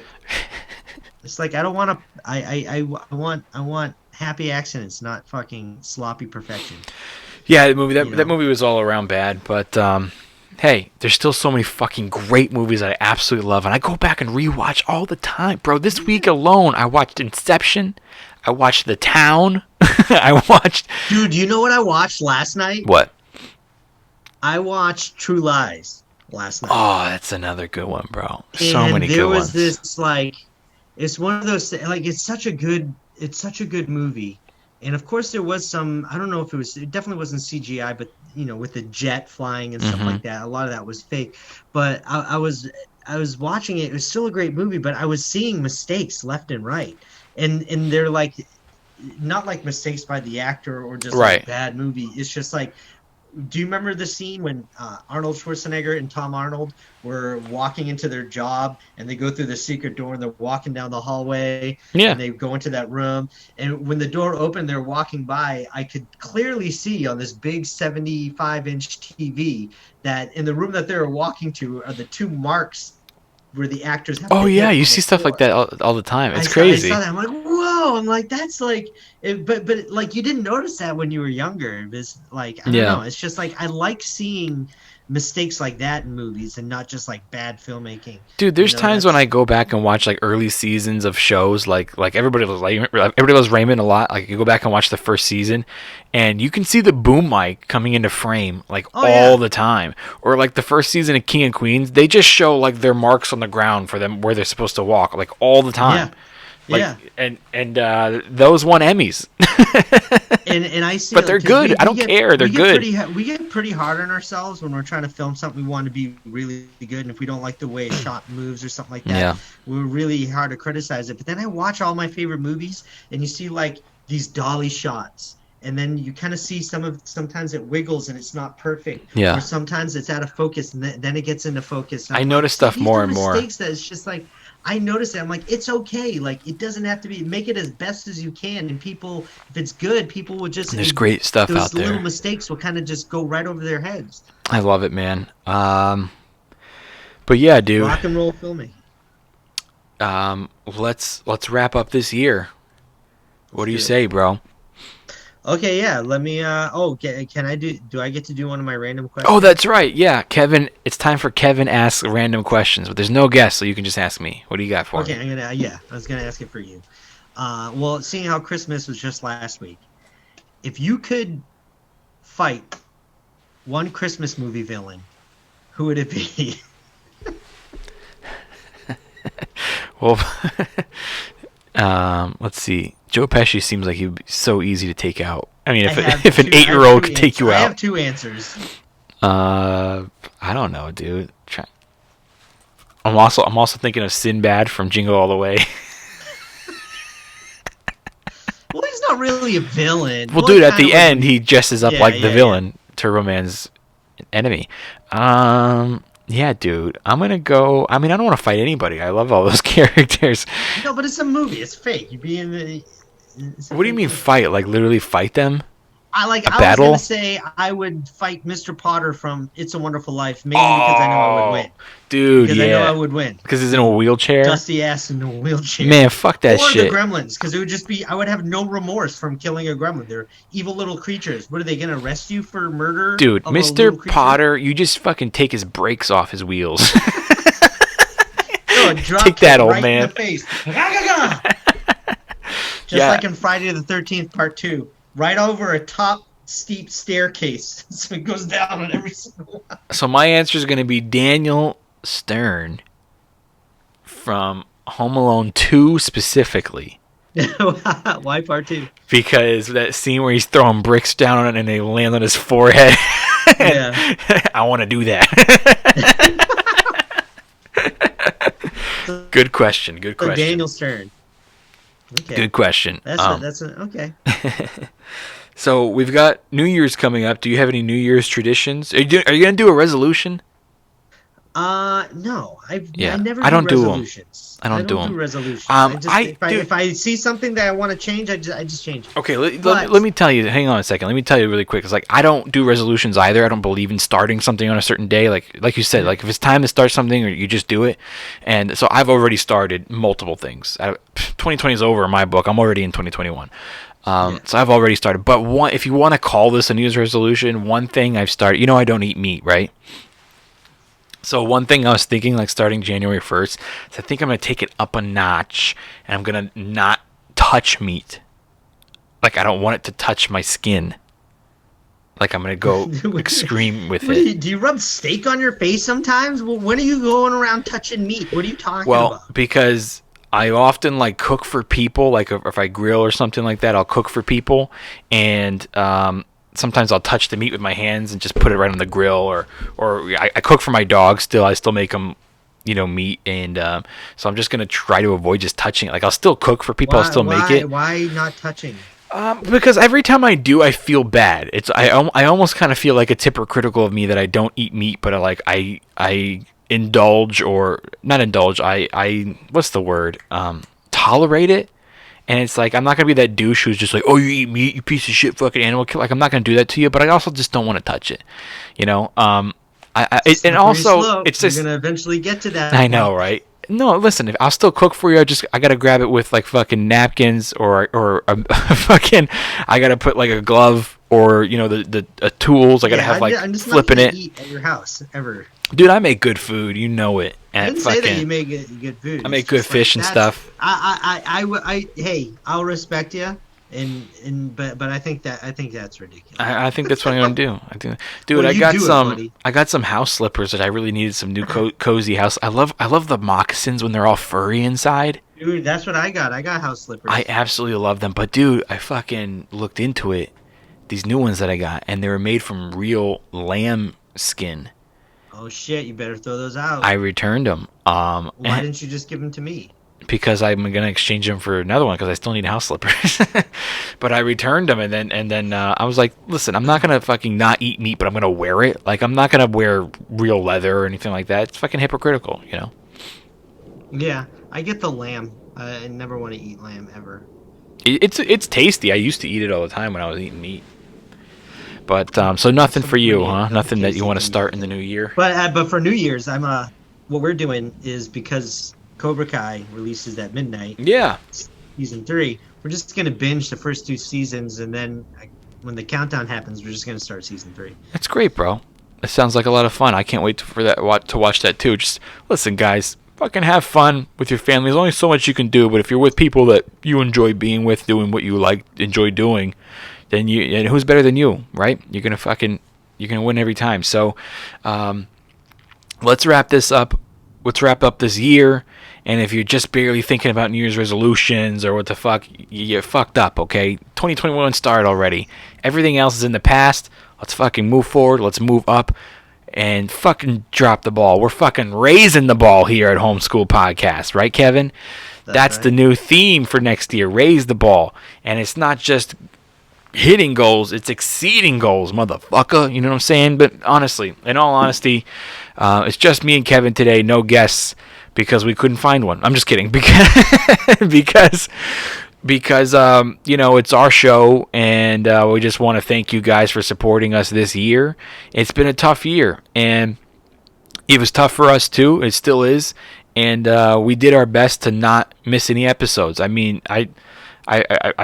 it's like I don't want to. I want happy accidents, not fucking sloppy perfection. Yeah, that movie was all around bad, but hey, there's still so many fucking great movies that I absolutely love, and I go back and rewatch all the time, bro. This week alone, I watched Inception, I watched The Town, I watched. Dude, you know what I watched last night? What? I watched True Lies last night. Oh, that's another good one, bro. So many good ones. There was this like, it's one of those like it's such a good movie. And of course there was some, I don't know if it definitely wasn't CGI, but you know, with the jet flying and stuff like that, a lot of that was fake. But I was watching it. It was still a great movie, but I was seeing mistakes left and right. And they're like, not like mistakes by the actor or just like bad movie. It's just like, do you remember the scene when Arnold Schwarzenegger and Tom Arnold were walking into their job and they go through the secret door and they're walking down the hallway and they go into that room, and when the door opened, they're walking by, I could clearly see on this big 75-inch TV that in the room that they were walking to are the two marks where the actors have. Oh yeah, you see stuff like that all the time. It's crazy. I saw that. I'm like, whoa! I'm like, that's like, but like you didn't notice that when you were younger. It was like, I don't know. It's just like I like seeing mistakes like that in movies and not just like bad filmmaking. Dude, there's times when I go back and watch like early seasons of shows, like everybody loves Raymond a lot. Like you go back and watch the first season, and you can see the boom mic coming into frame like all the time. Or like the first season of King of Queens, they just show like their marks on the ground for them where they're supposed to walk, like all the time. And those won Emmys. and I see, but they're good. I don't care. They're good. We get pretty hard on ourselves when we're trying to film something we want to be really good, and if we don't like the way a shot moves or something like that, we're really hard to criticize it. But then I watch all my favorite movies, and you see like these dolly shots. And then you kind of see sometimes it wiggles and it's not perfect. Yeah. Or sometimes it's out of focus and then it gets into focus. I notice stuff more and more. Mistakes that it's just like, I noticed that. I'm like, it's okay. Like, it doesn't have to be. Make it as best as you can, and people, if it's good, people will just. And there's great stuff out there. Those little mistakes will kind of just go right over their heads. I love it, man. But yeah, dude. Rock and roll filming. Let's wrap up this year. What do you say, bro? Okay, yeah. Let me. Can I do? Do I get to do one of my random questions? Oh, that's right. Yeah, Kevin. It's time for Kevin asks random questions, but there's no guest, so you can just ask me. What do you got for me? Okay, I was gonna ask it for you. Well, seeing how Christmas was just last week, if you could fight one Christmas movie villain, who would it be? Well, let's see. Joe Pesci seems like he'd be so easy to take out. I mean, if an 8-year-old could take you out. I have two answers. I don't know, dude. I'm also thinking of Sinbad from Jingle All the Way. Well, he's not really a villain. Well, dude, at the end, he dresses up like the villain, Turbo Man's enemy. Yeah, dude. I'm going to go... I mean, I don't want to fight anybody. I love all those characters. No, but it's a movie. It's fake. You'd be in the... What do you mean fight? Like, literally fight them? I was battle? going to say I would fight Mr. Potter from It's a Wonderful Life, mainly because I know I would win. Dude, because I know I would win. Because he's in a wheelchair? Dusty ass in a wheelchair. Man, fuck that shit. Or the gremlins, because it would just be... I would have no remorse from killing a gremlin. They're evil little creatures. What, are they going to arrest you for murder? Dude, Mr. Potter, you just fucking take his brakes off his wheels. Take that, old man. In the face. Just like in Friday the 13th Part 2. Right over a top steep staircase. So it goes down on every single one. So my answer is going to be Daniel Stern from Home Alone 2 specifically. Why Part 2? Because that scene where he's throwing bricks down on it and they land on his forehead. Yeah. I want to do that. Good question. Daniel Stern. Okay. Good question. Okay. So we've got New Year's coming up. Do you have any New Year's traditions? Are you going to do a resolution? No. I never I don't do resolutions. I don't do resolutions. If I see something that I want to change, I just change it. Okay, let me tell you. Hang on a second. Let me tell you really quick. It's like I don't do resolutions either. I don't believe in starting something on a certain day. Like you said, like if it's time to start something, or you just do it. And so I've already started multiple things. 2020 is over in my book. I'm already in 2021. So I've already started. But if you want to call this a New Year's resolution, one thing I've started. You know, I don't eat meat, right? So one thing I was thinking, like starting January 1st, is I think I'm going to take it up a notch, and I'm going to not touch meat. Like, I don't want it to touch my skin. Like, I'm going to go extreme with it. Do you rub steak on your face sometimes? Well, when are you going around touching meat? What are you talking about? Well, because I often, like, cook for people. Like, if I grill or something like that, I'll cook for people. And sometimes I'll touch the meat with my hands and just put it right on the grill, or I cook for my dog still. I still make them, meat, and so I'm just gonna try to avoid just touching it. Like I'll still cook for people. I'll still make it. Why not touching? Because every time I do, I feel bad. I almost kind of feel like it's hypocritical of me that I don't eat meat, but I indulge, or not indulge. I what's the word? Tolerate it. And it's like, I'm not going to be that douche who's just like, oh, you eat meat, you piece of shit fucking animal kill. Like, I'm not going to do that to you, but I also just don't want to touch it, and also, it's just... You're going to eventually get to that. I know, right? No, listen, I'll still cook for you. I got to grab it with, like, fucking napkins, or fucking, I got to put, like, a glove, or, the tools. I got to have, like, I'm just flipping not it. Eat at your house, ever. Dude, I make good food. You know it. I didn't say that you make good food. I make good fish and stuff. Hey, I'll respect you, but I think that's ridiculous. I think that's what I'm gonna do. Dude, Well, I got some house slippers that I really needed, some new cozy house. I love the moccasins when they're all furry inside. Dude, that's what I got. I got house slippers. I absolutely love them. But dude, I fucking looked into it. These new ones that I got, and they were made from real lamb skin. Oh shit! You better throw those out. I returned them. Why didn't you just give them to me? Because I'm gonna exchange them for another one, because I still need house slippers. But I returned them, and then I was like, listen, I'm not gonna fucking not eat meat, but I'm gonna wear it. Like, I'm not gonna wear real leather or anything like that. It's fucking hypocritical, Yeah, I get the lamb. I never want to eat lamb ever. It's tasty. I used to eat it all the time when I was eating meat. But so nothing for you, huh? Nothing that you want to start in the new year. But for New Year's, what we're doing is because Cobra Kai releases at midnight. Yeah. Season 3. We're just gonna binge the first 2 seasons, and then when the countdown happens, we're just gonna start season 3. That's great, bro. It sounds like a lot of fun. I can't wait to watch that too. Just listen, guys. Fucking have fun with your family. There's only so much you can do, but if you're with people that you enjoy being with, doing what you enjoy doing, then and who's better than you, right? You're gonna win every time. So, let's wrap this up. Let's wrap up this year. And if you're just barely thinking about New Year's resolutions or what the fuck, you're fucked up, okay? 2021 started already. Everything else is in the past. Let's fucking move forward. Let's move up. And fucking drop the ball. We're fucking raising the ball here at Homeschool Podcast, right, Kevin? That's right. The new theme for next year. Raise the ball. And it's not just hitting goals, it's exceeding goals, motherfucker. You know what I'm saying? But honestly, in all honesty, it's just me and Kevin today, no guests, because we couldn't find one. I'm just kidding. Because it's our show, and we just want to thank you guys for supporting us this year. It's been a tough year, and it was tough for us too. It still is, and we did our best to not miss any episodes. I mean, I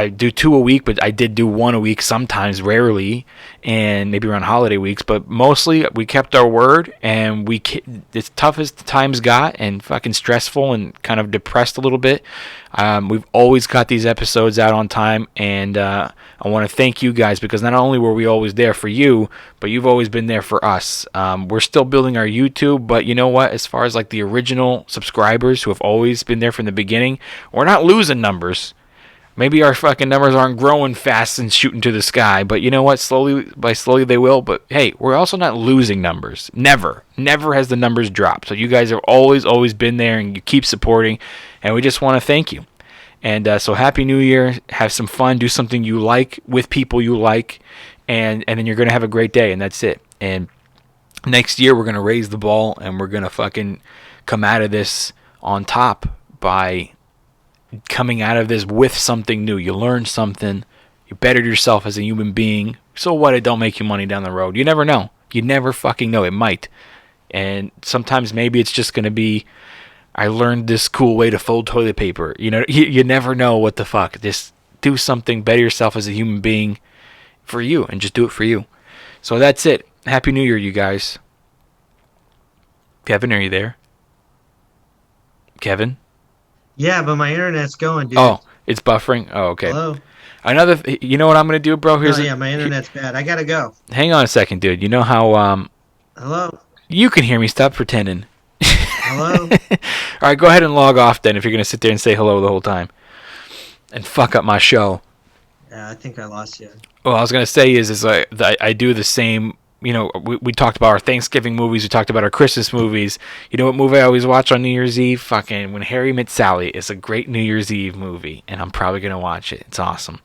do 2 a week, but I did do 1 a week sometimes, rarely, and maybe around holiday weeks. But mostly, we kept our word, and as tough as the times got, and fucking stressful, and kind of depressed a little bit, we've always got these episodes out on time, and I want to thank you guys, because not only were we always there for you, but you've always been there for us. We're still building our YouTube, but you know what? As far as like the original subscribers who have always been there from the beginning, we're not losing numbers. Maybe our fucking numbers aren't growing fast and shooting to the sky, but you know what? Slowly they will. But hey, we're also not losing numbers. Never has the numbers dropped. So you guys have always been there, and you keep supporting, and we just want to thank you. And so Happy New Year. Have some fun. Do something you like with people you like, and then you're gonna have a great day, and that's it. And next year we're gonna raise the ball, and we're gonna fucking come out of this on top by coming out of this with something new. You learned something. You bettered yourself as a human being. So what? It don't make you money down the road. You never know. You never fucking know. It might. And sometimes maybe it's just going to be, I learned this cool way to fold toilet paper. You know, you never know what the fuck. Just do something. Better yourself as a human being for you, and just do it for you. So that's it. Happy New Year, you guys. Kevin, are you there? Kevin? Yeah, but my internet's going, dude. Oh, it's buffering? Oh, okay. Hello? You know what I'm going to do, bro? My internet's bad. I got to go. Hang on a second, dude. You know how... Hello? You can hear me. Stop pretending. Hello? All right, go ahead and log off then if you're going to sit there and say hello the whole time. And fuck up my show. Yeah, I think I lost you. Well, I was going to say is I do the same... You know, we talked about our Thanksgiving movies. We talked about our Christmas movies. You know what movie I always watch on New Year's Eve? Fucking When Harry Met Sally. It's a great New Year's Eve movie, and I'm probably going to watch it. It's awesome.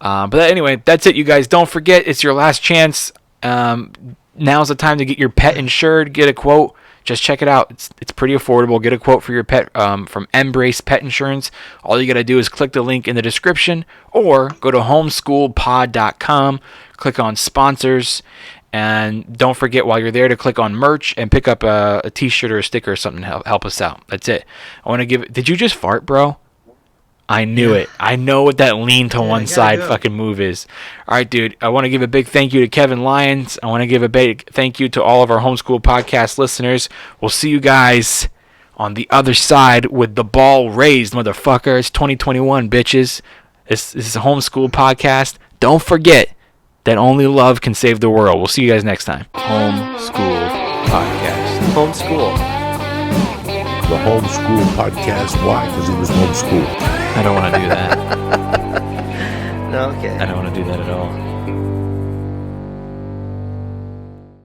But anyway, that's it, you guys. Don't forget, it's your last chance. Now's the time to get your pet insured. Get a quote. Just check it out. It's pretty affordable. Get a quote for your pet from Embrace Pet Insurance. All you got to do is click the link in the description, or go to homeschoolpod.com, click on sponsors, and don't forget while you're there to click on merch and pick up a t-shirt or a sticker or something to help us out. That's it. I want to give... Did you just fart, bro? I knew it. I know what that lean to one side fucking move is. All right, dude. I want to give a big thank you to Kevin Lyons. I want to give a big thank you to all of our Homeschool Podcast listeners. We'll see you guys on the other side with the ball raised, motherfucker. It's 2021, bitches. This is a Homeschool Podcast. Don't forget that only love can save the world. We'll see you guys next time. Homeschool Podcast. Homeschool. The Homeschool Podcast. Why? Because he was homeschooled. I don't want to do that. Okay. I don't want to do that at all.